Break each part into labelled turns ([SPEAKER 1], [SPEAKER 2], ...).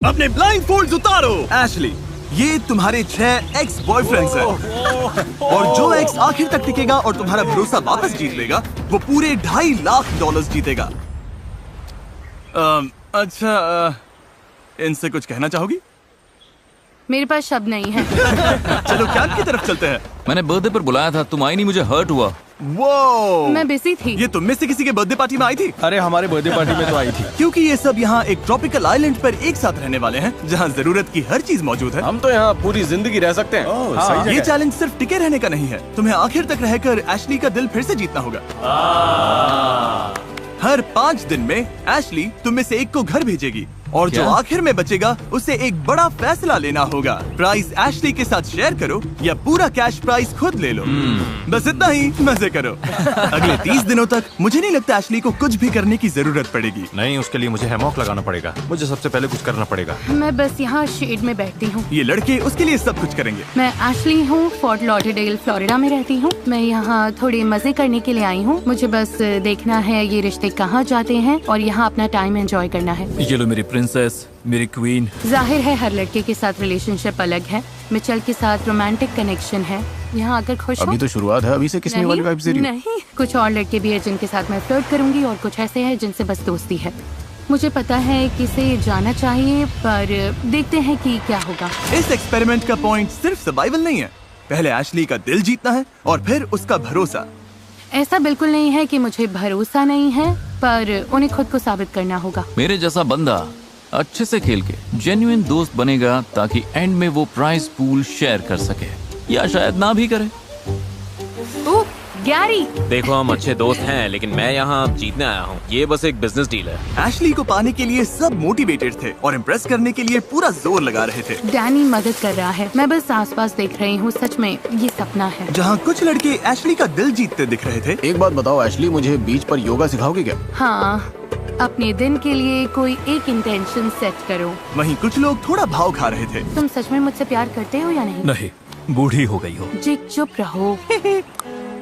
[SPEAKER 1] अपने blind folds उतारो। Ashley, ये तुम्हारे 6 एक्स बॉयफ्रेंड्स हैं और जो एक्स आखिर तक टिकेगा और तुम्हारा भरोसा वापस जीत लेगा वो पूरे $2.5 लाख जीतेगा। अच्छा, इनसे कुछ कहना चाहोगी?
[SPEAKER 2] मेरे पास शब्द नहीं है।
[SPEAKER 1] चलो कैंप की तरफ चलते हैं।
[SPEAKER 3] मैंने बर्थडे पर बुलाया था, तुम आई नहीं, मुझे हर्ट हुआ।
[SPEAKER 1] वो
[SPEAKER 2] मैं बिजी थी।
[SPEAKER 1] ये तुम में से किसी के बर्थडे पार्टी में आई थी?
[SPEAKER 4] अरे हमारे बर्थडे पार्टी में तो आई थी।
[SPEAKER 1] क्योंकि ये सब यहाँ एक ट्रॉपिकल आइलैंड पर एक साथ रहने वाले हैं जहाँ जरूरत की हर चीज मौजूद है।
[SPEAKER 4] हम तो यहाँ पूरी जिंदगी रह सकते हैं।
[SPEAKER 1] हाँ, ये चैलेंज सिर्फ टिके रहने का नहीं है, तुम्हें आखिर तक रहकर एशली का दिल फिर से जीतना होगा। हर 5 दिन में एशली तुम में से एक को घर भेजेगी और जो आखिर में बचेगा उसे एक बड़ा फैसला लेना होगा। प्राइस एशली के साथ शेयर करो या पूरा कैश प्राइस खुद ले लो। बस इतना ही, मजे करो। अगले 30 दिनों तक मुझे नहीं लगता एशली को कुछ भी करने की जरूरत पड़ेगी।
[SPEAKER 4] नहीं, उसके लिए मुझे हैमॉक लगाना पड़ेगा। मुझे सबसे पहले कुछ करना पड़ेगा।
[SPEAKER 2] मैं बस यहाँ शेड में बैठती हूँ।
[SPEAKER 1] ये लड़के उसके लिए सब कुछ करेंगे।
[SPEAKER 2] मैं एशली हूँ, फोर्ट लॉडरडेल फ्लोरिडा में रहती हूँ। मैं यहाँ थोड़े मजे करने के लिए आई हूँ। मुझे बस देखना है ये रिश्ते कहाँ जाते हैं और यहाँ अपना टाइम एंजॉय करना है।
[SPEAKER 3] ये लो मेरी प्रिंसेस, मेरी क्वीन।
[SPEAKER 2] जाहिर है हर लड़के के साथ रिलेशनशिप अलग है। मिचेल के साथ रोमांटिक कनेक्शन है। यहाँ आकर खुश हो?
[SPEAKER 4] अभी तो शुरुआत है, अभी से किसने वाली वाइब्स दे रही हो?
[SPEAKER 2] नहीं, कुछ और लड़के भी है जिनके साथ मैं फ्लर्ट करूंगी और कुछ ऐसे हैं जिनसे बस दोस्ती है। मुझे पता है किसे जाना चाहिए, पर देखते हैं कि क्या होगा।
[SPEAKER 1] इस एक्सपेरिमेंट का पॉइंट सिर्फ सर्वाइवल नहीं है, पहले एशली का दिल जीतना है और फिर उसका भरोसा।
[SPEAKER 2] ऐसा बिल्कुल नहीं है कि मुझे भरोसा नहीं है, पर उन्हें खुद को साबित करना होगा।
[SPEAKER 3] मेरे जैसा बंदा अच्छे से खेल के जेन्युइन दोस्त बनेगा ताकि एंड में वो प्राइस पूल शेयर कर सके, या शायद ना भी करे।
[SPEAKER 2] ओह, गैरी!
[SPEAKER 5] देखो, हम अच्छे दोस्त हैं, लेकिन मैं यहाँ जीतने आया हूँ। ये बस एक बिजनेस डील है।
[SPEAKER 1] एशली को पाने के लिए सब मोटिवेटेड थे और इम्प्रेस करने के लिए पूरा जोर लगा रहे थे।
[SPEAKER 2] डैनी मदद कर रहा है, मैं बस आसपास देख रही हूँ। सच में ये सपना है।
[SPEAKER 1] जहाँ कुछ लड़के एशली का दिल जीतते दिख रहे थे।
[SPEAKER 4] एक बात बताओ एशली, मुझे बीच पर योगा सिखाओगे क्या?
[SPEAKER 2] हाँ, अपने दिन के लिए कोई एक इंटेंशन सेट करो।
[SPEAKER 1] वहीं कुछ लोग थोड़ा भाव खा रहे थे।
[SPEAKER 2] तुम सच में मुझसे प्यार करते हो या नहीं?
[SPEAKER 3] नहीं, बूढ़ी हो गई हो।
[SPEAKER 2] जी चुप रहो।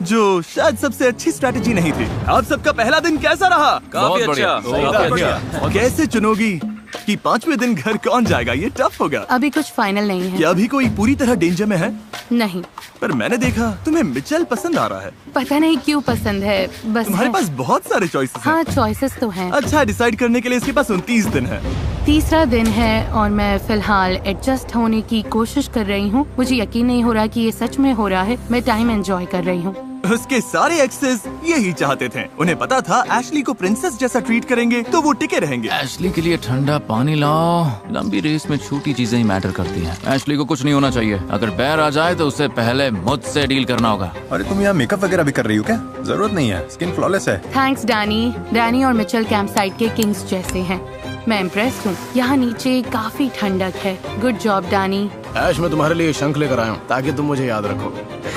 [SPEAKER 1] जो शायद सबसे अच्छी स्ट्रेटेजी नहीं थी। आप सबका पहला दिन कैसा रहा?
[SPEAKER 5] काफी अच्छा, काफी अच्छा।
[SPEAKER 1] कैसे चुनोगी कि 5वें दिन घर कौन जाएगा? ये टफ होगा।
[SPEAKER 2] अभी कुछ फाइनल नहीं है।
[SPEAKER 1] क्या अभी कोई पूरी तरह डेंजर में है?
[SPEAKER 2] नहीं।
[SPEAKER 1] पर मैंने देखा तुम्हें मिचेल पसंद आ रहा है।
[SPEAKER 2] पता नहीं क्यों पसंद है, बस
[SPEAKER 1] तुम्हारे
[SPEAKER 2] है।
[SPEAKER 1] पास बहुत सारे चॉइसेस हैं।
[SPEAKER 2] हाँ, चॉइसेस तो हैं।
[SPEAKER 1] अच्छा, डिसाइड करने के लिए इसके पास 29 दिन है।
[SPEAKER 2] तीसरा दिन है और मैं फिलहाल एडजस्ट होने की कोशिश कर रही हूँ। मुझे यकीन नहीं हो रहा कि ये सच में हो रहा है। मैं टाइम एंजॉय कर रही हूँ।
[SPEAKER 1] उसके सारे एक्सेस यही चाहते थे। उन्हें पता था एशली को प्रिंसेस जैसा ट्रीट करेंगे तो वो टिके रहेंगे।
[SPEAKER 3] एशली के लिए ठंडा पानी लाओ। लंबी रेस में छोटी चीजें ही मैटर करती हैं। एशली को कुछ नहीं होना चाहिए। अगर बैर आ जाए तो उससे पहले मुझसे डील करना होगा।
[SPEAKER 4] अरे तुम यहाँ मेकअप वगैरह भी कर रही हो क्या? जरूरत नहीं है, स्किन फ्लॉलेस है।
[SPEAKER 2] Thanks Danny. डैनी और मिचेल कैंप साइट के किंग्स जैसे हैं। मैं इम्प्रेस्ड हूँ। यहाँ नीचे काफी ठंडक है। Good job Danny.
[SPEAKER 4] ऐश, मैं तुम्हारे लिए शंख लेकर आया हूँ ताकि तुम मुझे याद रखो।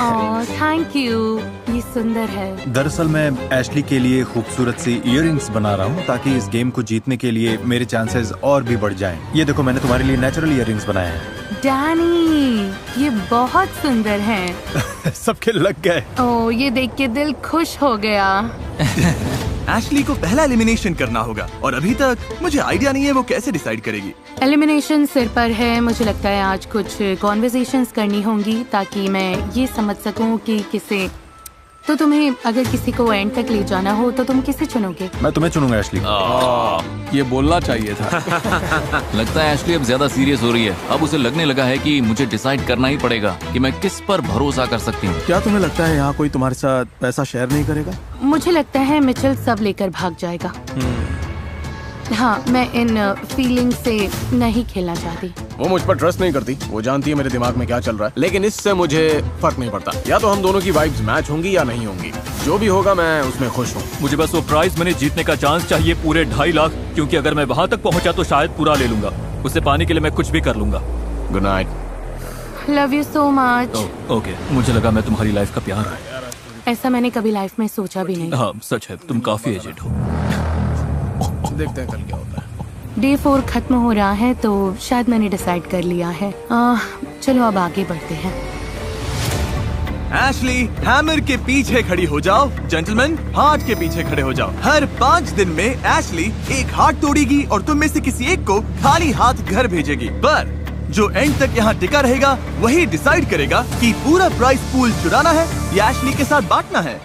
[SPEAKER 2] ओह, थैंक यू। ये सुंदर है।
[SPEAKER 6] दरअसल मैं एशली के लिए खूबसूरत सी इयररिंग्स बना रहा हूँ ताकि इस गेम को जीतने के लिए मेरे चांसेस और भी बढ़ जाएं। ये देखो, मैंने तुम्हारे लिए नेचुरल इयररिंग्स बनाए हैं।
[SPEAKER 2] डैनी, ये बहुत सुंदर हैं।
[SPEAKER 6] सबके लग गए।
[SPEAKER 2] ओह, ये देख के दिल खुश हो गया।
[SPEAKER 1] एशली को पहला एलिमिनेशन करना होगा और अभी तक मुझे आइडिया नहीं है वो कैसे डिसाइड करेगी।
[SPEAKER 2] एलिमिनेशन सिर पर है। मुझे लगता है आज कुछ कॉन्वर्सेशंस करनी होंगी ताकि मैं ये समझ सकूं कि किसे। तो तुम्हें अगर किसी को एंड तक ले जाना हो तो तुम किसे चुनोगे?
[SPEAKER 6] मैं तुम्हें चुनूंगा एशली।
[SPEAKER 4] ये बोलना चाहिए था।
[SPEAKER 3] लगता है एशली अब ज्यादा सीरियस हो रही है। अब उसे लगने लगा है कि मुझे डिसाइड करना ही पड़ेगा कि मैं किस पर भरोसा कर सकती हूँ।
[SPEAKER 6] क्या तुम्हें लगता है यहाँ कोई तुम्हारे साथ पैसा शेयर नहीं करेगा?
[SPEAKER 2] मुझे लगता है मिचेल सब लेकर भाग जाएगा। हाँ, मैं इन फीलिंग से नहीं खेलना चाहती।
[SPEAKER 4] वो मुझ पर ट्रस्ट नहीं करती। वो जानती है मेरे दिमाग में क्या चल रहा है, लेकिन इससे मुझे फर्क नहीं पड़ता। या तो हम दोनों की वाइब्स मैच होंगी या नहीं होंगी। जो भी होगा मैं उसमें खुश हूँ।
[SPEAKER 7] मुझे बस वो प्राइज मनी जीतने का चांस चाहिए, पूरे 2.5 लाख, क्योंकि अगर मैं वहाँ तक पहुँचा तो शायद पूरा ले लूंगा। उसे पाने के लिए मैं कुछ भी कर लूंगा।
[SPEAKER 4] Good night.
[SPEAKER 2] Love you so much.
[SPEAKER 7] Okay, मुझे लगा मैं तुम्हारी लाइफ का प्यार है।
[SPEAKER 2] ऐसा मैंने कभी लाइफ में सोचा भी नहीं।
[SPEAKER 7] हाँ, सच है, तुम काफी एजेड हो।
[SPEAKER 4] देखते हैं कल क्या होता है।
[SPEAKER 2] डे 4 खत्म हो रहा है तो शायद मैंने डिसाइड कर लिया है। चलो अब आगे बढ़ते हैं।
[SPEAKER 1] एशली, हैमर के पीछे खड़ी हो जाओ। जेंटलमैन, हार्ट के पीछे खड़े हो जाओ। हर 5 दिन में एशली एक हार्ट तोड़ेगी और तुम में से किसी एक को खाली हाथ घर भेजेगी। पर जो एंड तक यहाँ टिका रहेगा वही डिसाइड करेगा कि पूरा प्राइस पूल चुराना है या एशली के साथ बांटना है।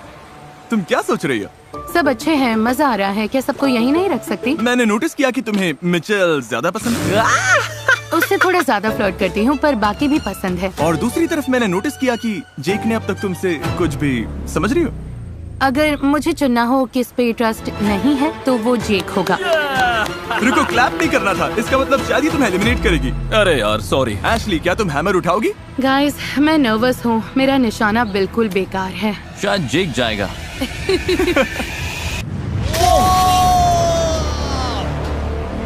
[SPEAKER 1] तुम क्या सोच रही हो?
[SPEAKER 2] सब अच्छे हैं, मजा आ रहा है। क्या सबको यही नहीं रख सकती?
[SPEAKER 1] मैंने नोटिस किया कि तुम्हें मिचेल ज्यादा पसंद है।
[SPEAKER 2] उससे थोड़ा ज्यादा फ्लर्ट करती हूँ, पर बाकी भी पसंद है।
[SPEAKER 1] और दूसरी तरफ मैंने नोटिस किया कि जेक ने अब तक तुमसे कुछ भी, समझ रही हो?
[SPEAKER 2] अगर मुझे चुनना हो किस पे ट्रस्ट नहीं है तो वो जेक होगा।
[SPEAKER 1] रुको, क्लैप नहीं करना था। इसका मतलब शायद ही तुम्हें एलिमिनेट करेगी।
[SPEAKER 7] अरे यार सॉरी।
[SPEAKER 1] एशली, क्या तुम हैमर उठाओगी?
[SPEAKER 2] गाइस, मैं नर्वस हूँ। मेरा निशाना बिल्कुल बेकार है।
[SPEAKER 3] शायद जेक जाएगा।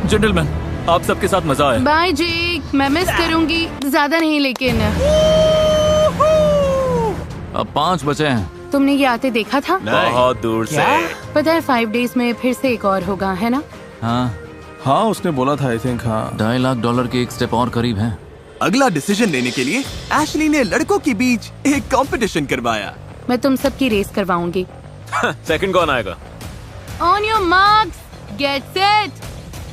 [SPEAKER 7] जेंटलमैन, आप सबके साथ मजा आया।
[SPEAKER 2] बाय जेक, मैं मिस करूंगी। ज्यादा नहीं लेकिन।
[SPEAKER 3] अब 5 बचे हैं।
[SPEAKER 2] तुमने ये आते देखा था?
[SPEAKER 5] बहुत दूर से।
[SPEAKER 2] पता है 5 डेज में फिर से एक और होगा, है ना?
[SPEAKER 3] हाँ,
[SPEAKER 8] हाँ उसने बोला था, आई थिंक। हाँ,
[SPEAKER 3] $2.5 लाख के एक स्टेप और करीब हैं।
[SPEAKER 1] अगला डिसीजन लेने के लिए एशली ने लड़कों के बीच एक कंपटीशन करवाया।
[SPEAKER 2] मैं तुम सबकी रेस करवाऊंगी।
[SPEAKER 5] सेकंड कौन आएगा?
[SPEAKER 2] On your marks, get set,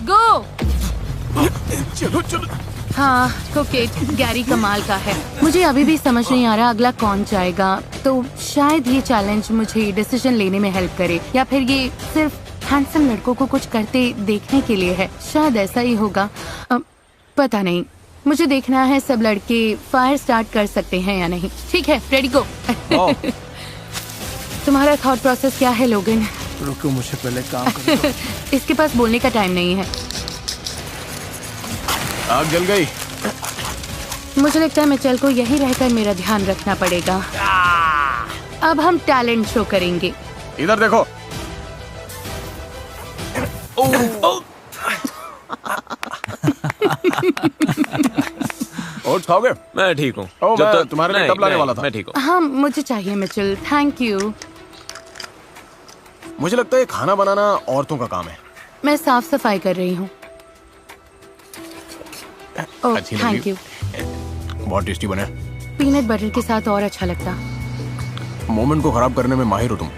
[SPEAKER 2] go.
[SPEAKER 1] चलो चलो।
[SPEAKER 2] हाँ, कोकेट गैरी कमाल का है। मुझे अभी भी समझ नहीं आ रहा अगला कौन जाएगा। तो शायद ये चैलेंज मुझे डिसीजन लेने में हेल्प करे, या फिर ये सिर्फ हैंडसम लड़कों को कुछ करते देखने के लिए है। शायद ऐसा ही होगा, पता नहीं। मुझे देखना है सब लड़के फायर स्टार्ट कर सकते हैं या नहीं। ठीक है, रेडी गो। तुम्हारा थॉट प्रोसेस क्या है लोगन?
[SPEAKER 8] रुको, मुझे पहले काम करने दो।
[SPEAKER 2] इसके पास बोलने का टाइम नहीं है।
[SPEAKER 4] आग जल गई।
[SPEAKER 2] मुझे लगता है मिचेल को यही रहकर मेरा ध्यान रखना पड़ेगा। अब हम टैलेंट शो करेंगे।
[SPEAKER 4] इधर देखो। और खाओगे?
[SPEAKER 5] मैं ठीक हूँ।
[SPEAKER 4] मैं तुम्हारे लिए टब लाने वाला था।
[SPEAKER 5] मैं ठीक हूँ।
[SPEAKER 2] हाँ, मुझे चाहिए मिचेल, थैंक यू।
[SPEAKER 4] मुझे लगता है खाना बनाना औरतों का काम है।
[SPEAKER 2] मैं साफ सफाई कर रही हूँ। ओह,
[SPEAKER 4] अच्छी लगी।
[SPEAKER 2] Thank you.
[SPEAKER 4] बहुत टेस्टी बने।
[SPEAKER 2] पीनट बटर के साथ और अच्छा लगता।
[SPEAKER 4] मोमेंट को खराब करने में माहिर हो तुम।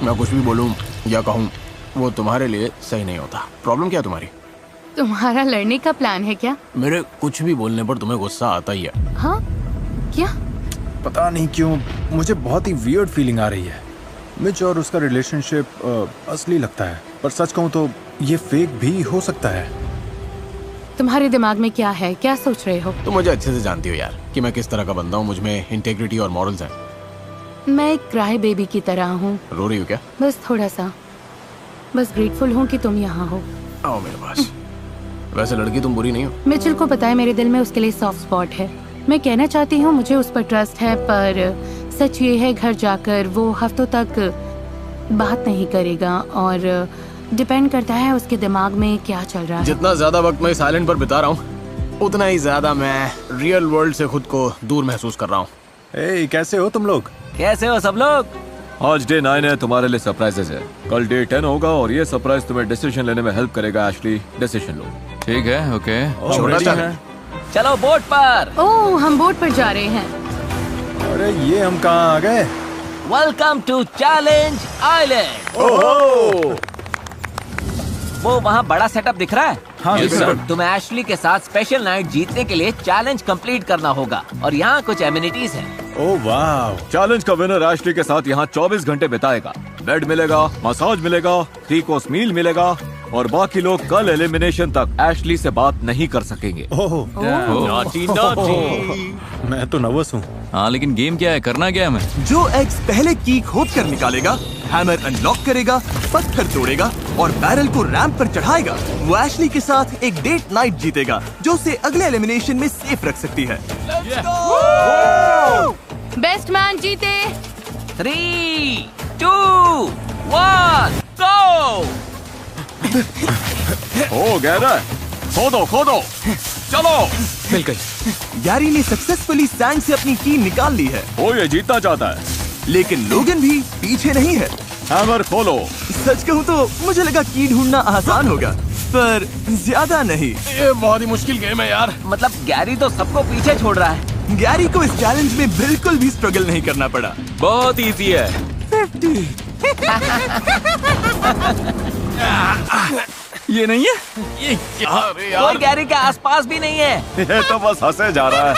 [SPEAKER 4] मैं कुछ भी बोलूं या कहूं वो तुम्हारे लिए सही नहीं होता। प्रॉब्लम क्या है तुम्हारी?
[SPEAKER 2] तुम्हारा लड़ने का प्लान है क्या?
[SPEAKER 4] मेरे कुछ भी बोलने पर तुम्हें गुस्सा आता ही है।
[SPEAKER 2] हाँ, क्या?
[SPEAKER 6] पता नहीं क्यों मुझे बहुत ही वियर्ड फीलिंग आ रही है। मिच और उसका रिलेशनशिप असली लगता है, पर सच कहूँ तो ये फेक भी हो सकता है।
[SPEAKER 2] तुम्हारे दिमाग में क्या है? क्या सोच रहे हो?
[SPEAKER 4] तुम मुझे अच्छे से जानती हो यार कि मैं किस तरह का बंदा हूँ। मुझ में इंटेग्रिटी और मॉरल्स हैं।
[SPEAKER 2] मैं एक क्राई बेबी की तरह हूँ।
[SPEAKER 4] रो रही हो क्या?
[SPEAKER 2] बस थोड़ा सा। बस ग्रेटफुल हूँ कि तुम यहाँ हो।
[SPEAKER 4] आओ मेरे पास। वैसे लड़की तुम बुरी नहीं हो।
[SPEAKER 2] मिचेल को पता है मेरे दिल में उसके लिए सॉफ्ट स्पॉट है। मैं कहना चाहती हूँ मुझे उस पर ट्रस्ट है, पर सच ये है घर जाकर वो हफ्तों तक बात नहीं करेगा और डिपेंड करता है उसके दिमाग में क्या चल रहा है।
[SPEAKER 4] जितना ज्यादा वक्त मैं साइलेंट पर बिता रहा हूँ उतना ही ज्यादा मैं रियल वर्ल्ड से खुद को दूर महसूस कर रहा हूँ।
[SPEAKER 6] ए, कैसे हो तुम लोग?
[SPEAKER 5] कैसे हो सब लोग?
[SPEAKER 7] आज डे 9 है, तुम्हारे लिए सरप्राइजेस है। कल डे 10 होगा और ये सरप्राइज तुम्हें डिसीजन लेने में हेल्प करेगा। एशली, डिसीजन लो।
[SPEAKER 3] ठीक है, ओके।
[SPEAKER 4] छोटा
[SPEAKER 6] ready
[SPEAKER 4] सा
[SPEAKER 6] हैं।
[SPEAKER 5] चलो बोट पर।
[SPEAKER 2] ओह, हम बोट पर जा रहे हैं।
[SPEAKER 6] अरे ये हम कहाँ आ गए?
[SPEAKER 5] Welcome to challenge island. वो वहाँ बड़ा सेटअप दिख रहा है?
[SPEAKER 6] हाँ,
[SPEAKER 7] Yes, sir.
[SPEAKER 5] तुम्हें एशली के साथ स्पेशल नाइट जीतने के लिए चैलेंज कंप्लीट करना होगा और यहाँ कुछ एमिनिटीज हैं।
[SPEAKER 6] ओह वाह।
[SPEAKER 7] चैलेंज का विनर एशली के साथ यहाँ 24 घंटे बिताएगा। बेड मिलेगा, मसाज मिलेगा, 3 कोर्स मील मिलेगा और बाकी लोग कल एलिमिनेशन तक एशली से बात नहीं कर सकेंगे।
[SPEAKER 6] ओह,
[SPEAKER 5] नॉटी नॉटी।
[SPEAKER 6] मैं तो नर्वस हूँ।
[SPEAKER 3] हाँ, लेकिन गेम क्या है, करना क्या है हमें?
[SPEAKER 1] जो एग्स पहले की खोद कर निकालेगा, हैमर अनलॉक करेगा, पत्थर तोड़ेगा और बैरल को रैंप पर चढ़ाएगा, वो एशली के साथ एक डेट नाइट जीतेगा जो उसे अगले एलिमिनेशन में सेफ रख सकती है।
[SPEAKER 2] बेस्ट मैन जीते।
[SPEAKER 5] 3, 2, 1, गो।
[SPEAKER 7] हो गया ना? खोदो खोदो, चलो।
[SPEAKER 5] मिल गई।
[SPEAKER 1] गैरी ने सक्सेसफुली सैंड से अपनी की निकाल ली है,
[SPEAKER 7] वो ये जीतना चाहता है।
[SPEAKER 1] लेकिन लोगन भी पीछे नहीं है।
[SPEAKER 7] हैमर खोलो।
[SPEAKER 1] सच कहूँ तो मुझे लगा की ढूंढना आसान होगा, पर ज्यादा नहीं।
[SPEAKER 4] ये बहुत ही मुश्किल गेम है यार।
[SPEAKER 5] मतलब गैरी तो सबको पीछे छोड़ रहा है।
[SPEAKER 1] गैरी को इस चैलेंज में बिल्कुल भी स्ट्रगल नहीं करना पड़ा।
[SPEAKER 7] बहुत इजी है।
[SPEAKER 3] ये नहीं है, ये क्या?
[SPEAKER 5] कोई गैरी के आसपास भी नहीं है।
[SPEAKER 7] ये तो बस हंसे जा रहा है।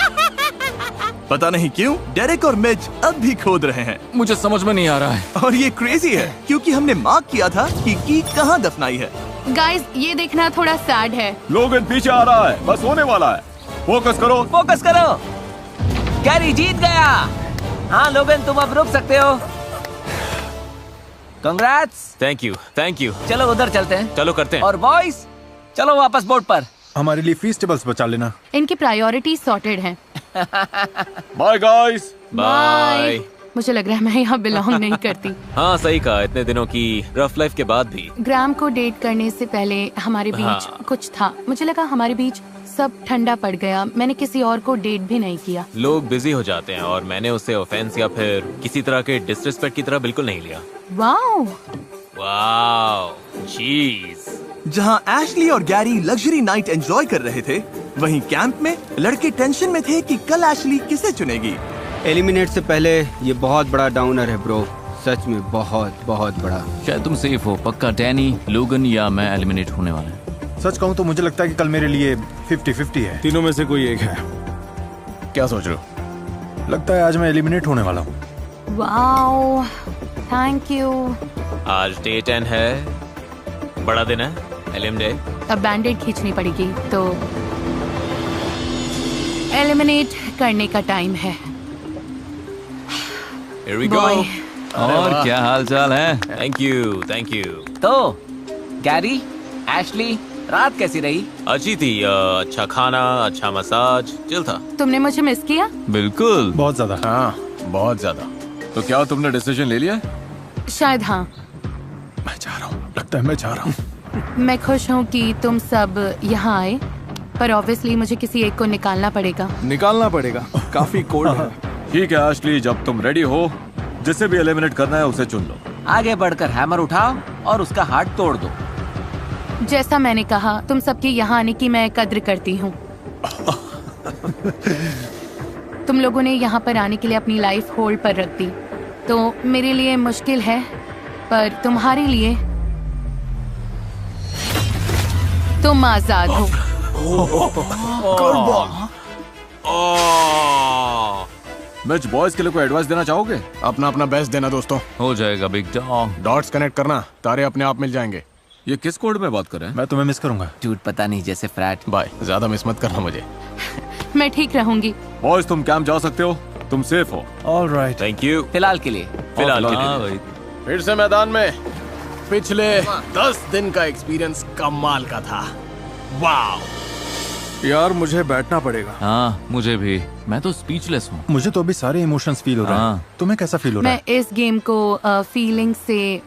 [SPEAKER 1] पता नहीं क्यों डेरेक और मिच अब भी खोद रहे हैं
[SPEAKER 3] मुझे समझ में नहीं आ रहा है।
[SPEAKER 1] और ये क्रेजी है क्योंकि हमने मार्क किया था कि की कहाँ दफनाई है।
[SPEAKER 2] गाइस, ये देखना थोड़ा सैड है।
[SPEAKER 7] लोगन पीछे आ रहा है, बस होने वाला है। फोकस करो।
[SPEAKER 5] फोकस करो। गैरी जीत गया। हाँ लोगन, तुम अब रुक सकते हो। Congrats.
[SPEAKER 7] Thank you, thank you.
[SPEAKER 5] चलो उधर चलते हैं।
[SPEAKER 7] चलो करते हैं।
[SPEAKER 5] और बॉयज, चलो वापस बोट पर।
[SPEAKER 6] हमारे लिए फीस्टेबल्स बचा लेना।
[SPEAKER 2] इनकी प्रायोरिटी सॉर्टेड हैं।
[SPEAKER 7] Bye guys.
[SPEAKER 2] बाय। मुझे लग रहा है मैं यहाँ बिलोंग नहीं करती।
[SPEAKER 7] हाँ सही कहा, इतने दिनों की रफ लाइफ के बाद भी।
[SPEAKER 2] ग्राम को डेट करने से पहले हमारे बीच कुछ था। मुझे लगा हमारे बीच सब ठंडा पड़ गया। मैंने किसी और को डेट भी नहीं किया।
[SPEAKER 7] लोग बिजी हो जाते हैं और मैंने उसे ऑफेंस या फिर किसी तरह के डिसरिस्पेक्ट की तरह बिल्कुल नहीं लिया।
[SPEAKER 2] वाओ,
[SPEAKER 7] वाओ, चीज।
[SPEAKER 1] जहाँ एशली और गैरी लग्जरी नाइट एंजॉय कर रहे थे, वहीं कैंप में लड़के टेंशन में थे कि कल एशली किसे चुनेगी।
[SPEAKER 9] एलिमिनेट से पहले ये बहुत बड़ा डाउनर है ब्रो, सच में बहुत बहुत बड़ा।
[SPEAKER 3] शायद तुम सेफ हो। पक्का डैनी, लोगन या मैं एलिमिनेट होने वाले हैं।
[SPEAKER 6] सच कहूँ तो मुझे लगता है कि कल मेरे लिए 50-50 है।
[SPEAKER 8] तीनों में से कोई एक है।
[SPEAKER 4] क्या सोच रहे हो?
[SPEAKER 6] लगता है आज मैं एलिमिनेट होने वाला हूँ।
[SPEAKER 2] Wow, thank you.
[SPEAKER 7] आज डे 10 है, बड़ा दिन है, एलिम डे।
[SPEAKER 2] अब बैंडेड खींचनी पड़ेगी तो एलिमिनेट करने का टाइम है।
[SPEAKER 7] Here we go.
[SPEAKER 2] Boy.
[SPEAKER 3] और क्या हाल चाल है?
[SPEAKER 7] Thank you, thank you.
[SPEAKER 5] तो गैरी, एशली, रात कैसी रही?
[SPEAKER 7] अच्छी थी। अच्छा खाना, अच्छा मसाज, चिल था।
[SPEAKER 2] तुमने मुझे मिस किया?
[SPEAKER 3] बिल्कुल।
[SPEAKER 6] बहुत ज्यादा।
[SPEAKER 4] हाँ, बहुत ज्यादा।
[SPEAKER 7] तो क्या तुमने डिसीजन ले लिया?
[SPEAKER 2] शायद हाँ।
[SPEAKER 6] मैं जा रहा हूँ, लगता है मैं जा रहा हूँ।
[SPEAKER 2] मैं खुश हूँ कि तुम सब यहाँ आए, पर ऑब्वियसली मुझे किसी एक को निकालना पड़ेगा।
[SPEAKER 8] निकालना पड़ेगा, काफी कोल्ड है।
[SPEAKER 7] ठीक है एशली, जब तुम रेडी हो, जिसे भी एलिमिनेट करना है उसे चुन लो।
[SPEAKER 5] आगे बढ़कर हैमर उठाओ और उसका हार्ट तोड़ दो।
[SPEAKER 2] जैसा मैंने कहा, तुम सबके यहाँ आने की मैं कद्र करती हूँ। तुम लोगों ने यहाँ पर आने के लिए अपनी लाइफ होल्ड पर रख दी, तो मेरे लिए मुश्किल है, पर तुम्हारे लिए तुम आजाद हो।
[SPEAKER 7] मैच बॉयज के लिए कोई एडवाइस देना चाहोगे?
[SPEAKER 4] अपना अपना बेस्ट देना दोस्तों।
[SPEAKER 3] हो जाएगा बिग डॉग।
[SPEAKER 4] डॉट्स कनेक्ट करना, तारे अपने आप मिल जाएंगे।
[SPEAKER 7] ये किस कोड में बात कर रहे हैं?
[SPEAKER 6] मैं तुम्हें मिस करूंगा।
[SPEAKER 5] झूठ पता नहीं, जैसे फ्रैट।
[SPEAKER 4] बाय, ज्यादा मिस मत करना मुझे।
[SPEAKER 2] मैं ठीक रहूंगी।
[SPEAKER 7] बॉयज तुम कैंप जा सकते हो, तुम सेफ हो।
[SPEAKER 6] ऑलराइट।
[SPEAKER 7] Thank you.
[SPEAKER 5] फिलहाल के लिए।
[SPEAKER 7] फिलहाल के
[SPEAKER 3] हाँ
[SPEAKER 7] लिए।
[SPEAKER 3] भाई।
[SPEAKER 4] फिर से मैदान में। पिछले 10 दिन का एक्सपीरियंस कमाल का था। वाह।
[SPEAKER 8] यार मुझे बैठना पड़ेगा।
[SPEAKER 3] हाँ मुझे भी। मैं तो स्पीचलेस हूँ।
[SPEAKER 6] मुझे तो अभी सारे इमोशंस फील हो रहे हैं।
[SPEAKER 3] हाँ।
[SPEAKER 6] तुम्हें कैसा फील हो रहा
[SPEAKER 2] मैं इस गेम को फीलिंग से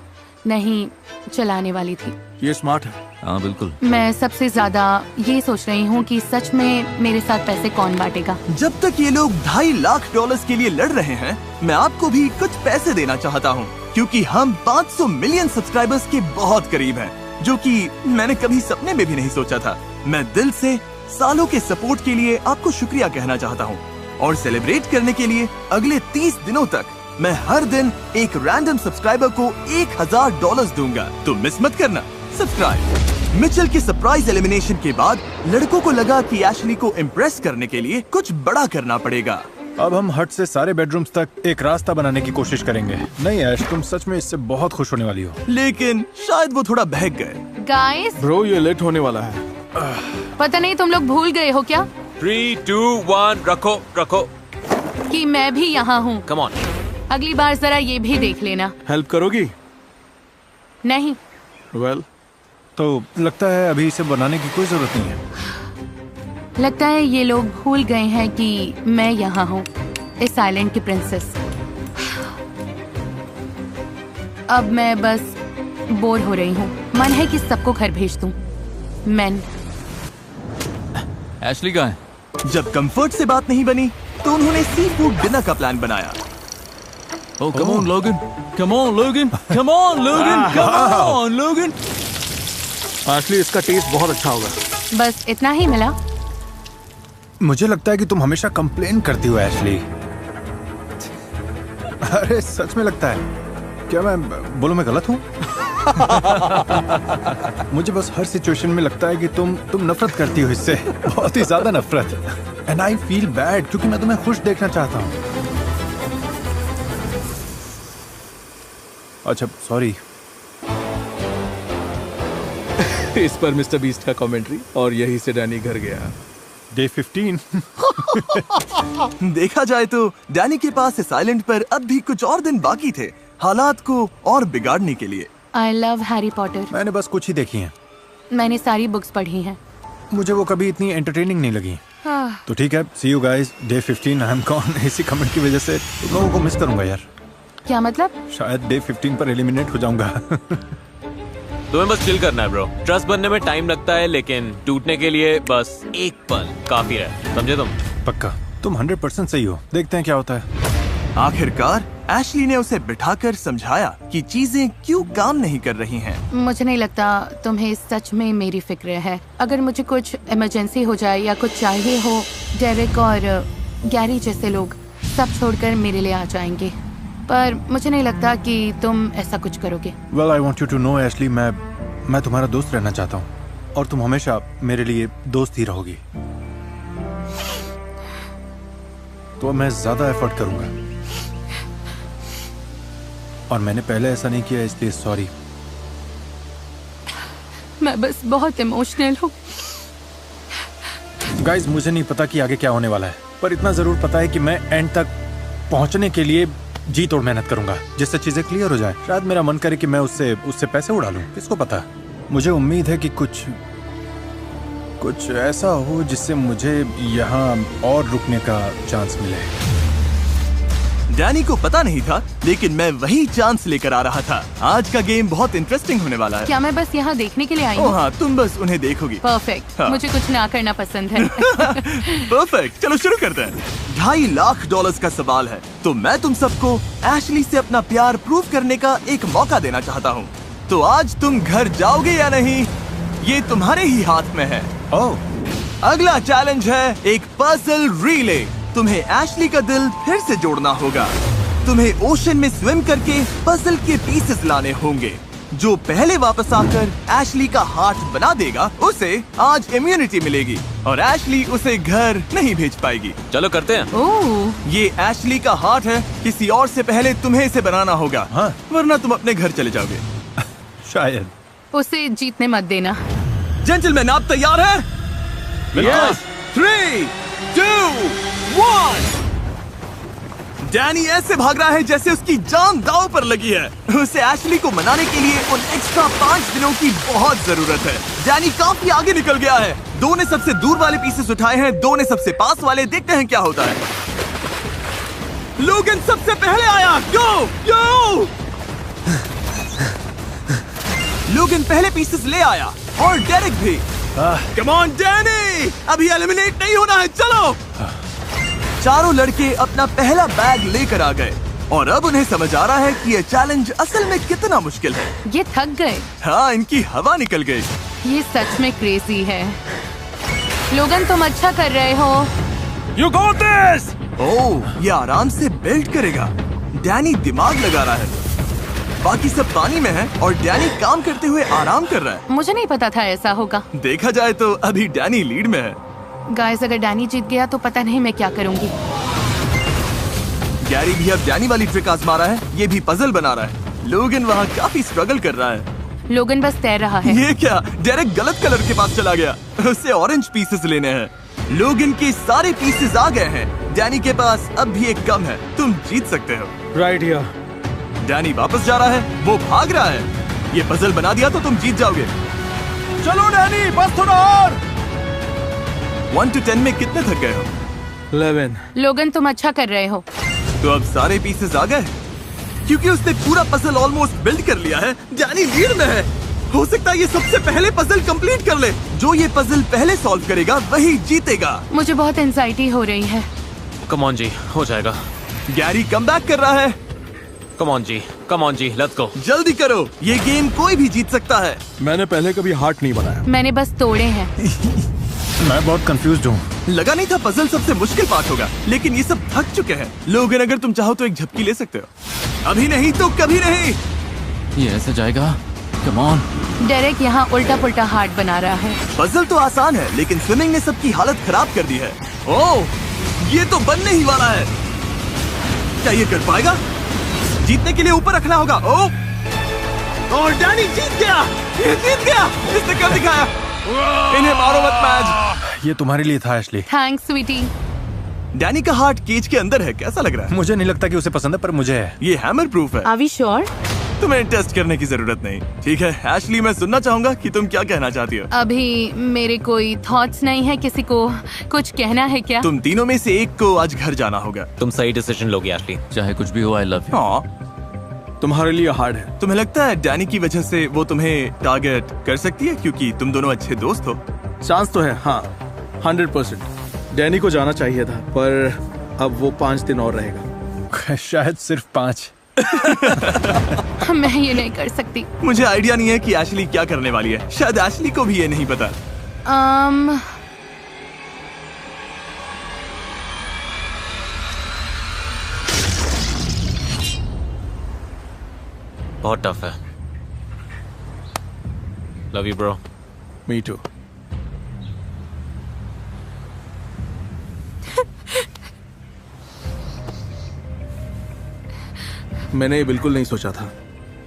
[SPEAKER 2] नहीं चलाने वाली थी।
[SPEAKER 8] ये स्मार्ट है।
[SPEAKER 3] हाँ बिल्कुल।
[SPEAKER 2] मैं सबसे ज्यादा ये सोच रही हूँ कि सच में मेरे साथ पैसे कौन बांटेगा।
[SPEAKER 1] जब तक ये लोग $2.5 लाख के लिए लड़ रहे हैं, मैं आपको भी कुछ पैसे देना चाहता हूँ, क्योंकि हम 500 मिलियन सब्सक्राइबर्स के बहुत करीब हैं, जो कि मैंने कभी सपने में भी नहीं सोचा था। मैं दिल से सालों के सपोर्ट के लिए आपको शुक्रिया कहना चाहता हूँ, और सेलिब्रेट करने के लिए अगले 30 दिनों तक मैं हर दिन एक रैंडम सब्सक्राइबर को $1000 दूंगा। तो मिस मत करना सब्सक्राइब। मिचेल के सरप्राइज एलिमिनेशन के बाद लड़कों को लगा कि एशली को इम्प्रेस करने के लिए कुछ बड़ा करना पड़ेगा।
[SPEAKER 6] अब हम हट से सारे बेडरूम्स तक एक रास्ता बनाने की कोशिश करेंगे। नहीं ऐश, तुम सच में इससे बहुत खुश होने वाली हो।
[SPEAKER 1] लेकिन शायद वो थोड़ा बहक गए।
[SPEAKER 2] गाइस,
[SPEAKER 8] ब्रो ये लेट होने वाला है।
[SPEAKER 2] पता नहीं तुम लोग भूल गए हो क्या
[SPEAKER 7] 3, 2, 1 रखो रखो।
[SPEAKER 2] कि मैं भी यहाँ हूँ।
[SPEAKER 7] Come on.
[SPEAKER 2] अगली बार जरा ये भी देख लेना।
[SPEAKER 8] हेल्प करोगी?
[SPEAKER 2] नहीं,
[SPEAKER 8] वेल
[SPEAKER 6] तो लगता है अभी इसे बनाने की कोई जरूरत नहीं है।
[SPEAKER 2] लगता है ये लोग भूल गए हैं कि मैं यहाँ हूँ, इस आइलैंड की प्रिंसेस। अब मैं बस बोर हो रही हूँ। मन है कि सबको घर भेज दूँ। मैन
[SPEAKER 3] एशली कहाँ है?
[SPEAKER 1] जब कंफर्ट से बात नहीं बनी, तो उन्होंने सी फूड डिनर का प्लान बनाया।
[SPEAKER 3] Oh, come on, Logan. Come on, Logan. Come on, Logan. Come on, Logan.
[SPEAKER 8] Ashley इसका टेस्ट बहुत अच्छा होगा।
[SPEAKER 2] बस इतना ही मिला।
[SPEAKER 6] मुझे लगता है कि तुम हमेशा कंप्लेन करती हो एशली। अरे सच में लगता है। क्या मैं गलत हूँ? मुझे बस हर सिचुएशन में लगता है कि तुम नफरत करती हो इससे, बहुत ही ज्यादा नफरत। एंड आई फील बैड क्योंकि मैं तुम्हें खुश देखना चाहता हूँ। अच्छा सॉरी।
[SPEAKER 8] इस पर मिस्टर बीस्ट का कमेंट्री, और यही से डैनी घर गया।
[SPEAKER 6] डे 15।
[SPEAKER 1] देखा जाए तो डैनी के पास इस आइलैंड पर अब भी कुछ और दिन बाकी थे हालात को और बिगाड़ने के लिए।
[SPEAKER 2] I love Harry Potter.
[SPEAKER 6] मैंने बस कुछ ही देखी हैं।
[SPEAKER 2] मैंने सारी बुक्स पढ़ी हैं।
[SPEAKER 6] मुझे वो कभी इतनी एंटरटेनिंग नहीं लगी। तो ठीक है, see you guys, day 15 I am gone. इसी कमेंट की वजह से तुम लोगों को मिस करूंगा यार।
[SPEAKER 2] क्या मतलब?
[SPEAKER 6] शायद डे 15 पर एलिमिनेट हो जाऊंगा।
[SPEAKER 10] तुम्हें बस चिल करना है ब्रो। ट्रस्ट बनने में टाइम लगता है, लेकिन टूटने के लिए बस एक पल काफी है, समझे तुम?
[SPEAKER 6] पक्का तुम 100% सही हो। देखते हैं क्या होता है।
[SPEAKER 1] आखिरकार एशली ने उसे बिठाकर समझाया कि चीजें क्यों काम नहीं कर रही हैं।
[SPEAKER 2] मुझे नहीं लगता तुम्हें सच में मेरी फिक्र है। अगर मुझे कुछ इमरजेंसी हो जाए या कुछ चाहिए हो, डेरेक और गैरी जैसे लोग सब छोड़कर मेरे लिए आ जाएंगे। पर मुझे नहीं लगता कि तुम ऐसा कुछ करोगे।
[SPEAKER 6] Well, I want you to know, Ashley, मैं तुम्हारा दोस्त रहना चाहता हूँ और तुम हमेशा मेरे लिए दोस्त ही रहोगी। तो मैं ज्यादा एफर्ट करूंगा और मैंने पहले ऐसा नहीं किया, इसलिए सॉरी।
[SPEAKER 2] मैं बस बहुत इमोशनल हूँ।
[SPEAKER 6] गाइस, मुझे नहीं पता कि आगे क्या होने वाला है, पर इतना जरूर पता है कि मैं एंड तक पहुंचने के लिए जी तोड़ मेहनत करूंगा, जिससे चीजें क्लियर हो जाए। शायद मेरा मन करे कि मैं उससे पैसे उड़ा लूं, किसको पता। मुझे उम्मीद है कि कुछ ऐसा हो जिससे मुझे यहाँ और रुकने का चांस मिले।
[SPEAKER 1] डैनी को पता नहीं था, लेकिन मैं वही चांस लेकर आ रहा था। आज का गेम बहुत इंटरेस्टिंग होने वाला है।
[SPEAKER 2] क्या मैं बस यहाँ देखने के लिए आई
[SPEAKER 1] ओह
[SPEAKER 2] हूँ?
[SPEAKER 1] हाँ, तुम बस उन्हें देखोगी।
[SPEAKER 2] परफेक्ट।
[SPEAKER 1] हाँ।
[SPEAKER 2] मुझे कुछ ना करना पसंद है।
[SPEAKER 1] परफेक्ट, चलो शुरू करते हैं। $2.5 लाख का सवाल है, तो मैं तुम सबको एशली से अपना प्यार प्रूव करने का एक मौका देना चाहता हूँ। तो आज तुम घर जाओगे या नहीं, ये तुम्हारे ही हाथ में है। अगला चैलेंज है एक पजल रिले। तुम्हें एशली का दिल फिर से जोड़ना होगा। तुम्हें ओशन में स्विम करके पजल के पीसेस लाने होंगे। जो पहले वापस आकर एशली का हार्ट बना देगा, उसे आज इम्यूनिटी मिलेगी और एशली उसे घर नहीं भेज पाएगी।
[SPEAKER 10] चलो करते हैं।
[SPEAKER 2] ओह,
[SPEAKER 1] ये एशली का हार्ट है, किसी और से पहले तुम्हें इसे बनाना होगा।
[SPEAKER 6] हाँ।
[SPEAKER 1] वरना तुम अपने घर चले जाओगे।
[SPEAKER 6] शायद।
[SPEAKER 2] उसे जीतने मत देना।
[SPEAKER 1] जेंटलमैन, आप तैयार हैं?
[SPEAKER 8] Yes.
[SPEAKER 1] 3, 2, 1। डैनी ऐसे भाग रहा है जैसे उसकी जान दांव पर लगी है। उसे एशली को मनाने के लिए उन एक्स्ट्रा 5 दिनों की बहुत जरूरत है। डैनी काफी आगे निकल गया है। 2 ने सबसे दूर वाले पीसेस उठाए हैं, 2 ने सबसे पास वाले। देखते हैं क्या होता है। लोगन सबसे पहले आया। गो गो। लोगन पहले पीसेस ले आया और डेरेक भी। कम ऑन डैनी, अभी एलिमिनेट नहीं होना है, चलो। चारों लड़के अपना पहला बैग लेकर आ गए और अब उन्हें समझ आ रहा है कि ये चैलेंज असल में कितना मुश्किल है।
[SPEAKER 2] ये थक गए।
[SPEAKER 1] हाँ, इनकी हवा निकल गई।
[SPEAKER 2] ये सच में क्रेजी है। लोगन, तुम अच्छा कर रहे हो।
[SPEAKER 8] You got this!
[SPEAKER 1] ओह, ये आराम से बेल्ट करेगा। डैनी दिमाग लगा रहा है। बाकी सब पानी में है और डैनी काम करते हुए आराम कर रहा है।
[SPEAKER 2] मुझे नहीं पता था ऐसा होगा।
[SPEAKER 1] देखा जाए तो अभी डैनी लीड में है।
[SPEAKER 2] गाइस, अगर डैनी जीत गया तो पता नहीं मैं क्या करूंगी।
[SPEAKER 1] गैरी भी अब डैनी वाली ट्रिक आजमा रहा है। ये भी पजल बना रहा है। लोगन वहाँ काफी स्ट्रगल कर रहा है।
[SPEAKER 2] लोगन बस तैर रहा है।
[SPEAKER 1] ये क्या, डेरेक गलत कलर के पास चला गया। उसे ऑरेंज पीसेस लेने हैं। लोगन के सारे पीसेस आ गए हैं। डैनी के पास अब भी एक कम है। तुम जीत सकते हो।
[SPEAKER 8] Right here.
[SPEAKER 1] डैनी वापस जा रहा है, वो भाग रहा है। ये पजल बना दिया तो तुम जीत जाओगे।
[SPEAKER 8] चलो डैनी, बस थोड़ा और।
[SPEAKER 1] 1 to 10 में कितने थक गए हो?
[SPEAKER 8] 11.
[SPEAKER 2] लोगन, तुम अच्छा कर रहे हो।
[SPEAKER 1] तो अब सारे पीसेस आ गए, क्योंकि उसने पूरा पजल ऑलमोस्ट बिल्ड कर लिया है। डैनी लीड में है। हो सकता है ये सबसे पहले पजल कंप्लीट कर ले। जो ये पजल पहले सॉल्व करेगा वही जीतेगा।
[SPEAKER 2] मुझे बहुत एंजाइटी हो रही है।
[SPEAKER 10] कम ऑन जी, हो जाएगा।
[SPEAKER 1] गैरी कमबैक कर रहा है।
[SPEAKER 10] Come on ji, let's go.
[SPEAKER 1] जल्दी करो, ये गेम कोई भी जीत सकता है।
[SPEAKER 8] मैंने पहले कभी हार्ट नहीं बनाया।
[SPEAKER 2] मैंने बस तोड़े हैं।
[SPEAKER 6] मैं बहुत कंफ्यूज्ड हूँ।
[SPEAKER 1] लगा नहीं था पजल सबसे मुश्किल पार्ट होगा, लेकिन ये सब थक चुके हैं। लोगन, अगर तुम चाहो तो एक झपकी ले सकते हो। अभी नहीं तो कभी नहीं।
[SPEAKER 3] ये ऐसे जाएगा? Come on.
[SPEAKER 2] डेरेक यहाँ उल्टा पुल्टा हार्ट बना रहा है।
[SPEAKER 1] पजल तो आसान है, लेकिन स्विमिंग ने सबकी हालत खराब कर दी है। ओह, ये तो बनने ही वाला है। क्या ये कर पाएगा? जीतने के लिए ऊपर रखना होगा। और डैनी जीत गया। ये जीत गया। इसने कब दिखाया? इन्हें मारो मत मैच।
[SPEAKER 6] ये तुम्हारे लिए था एशली।
[SPEAKER 2] थैंक्स स्वीटी।
[SPEAKER 1] डैनी का हार्ट केज के अंदर है। कैसा लग रहा है?
[SPEAKER 6] मुझे नहीं लगता कि उसे पसंद है, पर मुझे है।
[SPEAKER 1] ये हैमर प्रूफ है।
[SPEAKER 2] Are we sure?
[SPEAKER 1] तुम्हें टेस्ट करने की जरूरत नहीं। ठीक है एशली, मैं सुनना चाहूंगा कि तुम क्या कहना चाहती हो।
[SPEAKER 2] अभी मेरे कोई थॉट्स नहीं है। किसी को कुछ कहना है क्या?
[SPEAKER 1] तुम तीनों में से एक को आज घर जाना होगा।
[SPEAKER 10] तुम सही डिसीजन लोगे एशली।
[SPEAKER 3] चाहे कुछ भी हो, आई लव यू।
[SPEAKER 1] हाँ,
[SPEAKER 8] तुम्हारे लिए हार्ड है।
[SPEAKER 1] तुम्हें लगता है डैनी की वजह से वो तुम्हें टारगेट कर सकती है क्योंकि तुम दोनों अच्छे दोस्त हो?
[SPEAKER 8] चांस तो है, हाँ 100%। डैनी को जाना चाहिए था, पर अब वो 5 दिन और रहेगा।
[SPEAKER 6] शायद सिर्फ 5।
[SPEAKER 2] मैं ये नहीं कर सकती।
[SPEAKER 1] मुझे आइडिया नहीं है कि एशली क्या करने वाली है। शायद एशली को भी ये नहीं पता।
[SPEAKER 10] बहुत टफ है। Love you bro.
[SPEAKER 8] Me too. मैंने ये बिल्कुल नहीं सोचा था।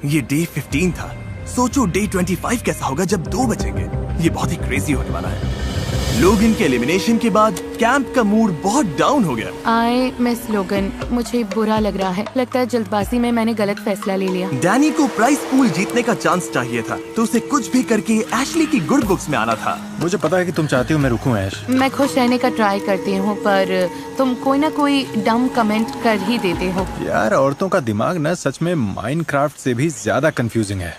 [SPEAKER 1] ये डे 15 था। सोचो डे 25 कैसा होगा जब 2 बचेंगे। ये बहुत ही क्रेजी होने वाला है। लोगन के एलिमिनेशन के बाद कैंप का मूड बहुत डाउन हो गया।
[SPEAKER 2] आई मिस लोगन। मुझे बुरा लग रहा है। लगता है जल्दबाजी में मैंने गलत फैसला ले लिया।
[SPEAKER 1] डैनी को प्राइस पूल जीतने का चांस चाहिए था, तो उसे कुछ भी करके एशली की गुड बुक्स में आना था।
[SPEAKER 6] मुझे पता है कि तुम चाहती हो मैं रुकूं ऐश।
[SPEAKER 2] मैं खुश रहने का ट्राई करती हूँ, पर तुम कोई ना कोई डम कमेंट कर ही देते हो।
[SPEAKER 6] यार, औरतों का दिमाग ना सच में माइनक्राफ्ट से भी ज्यादा कंफ्यूजिंग है।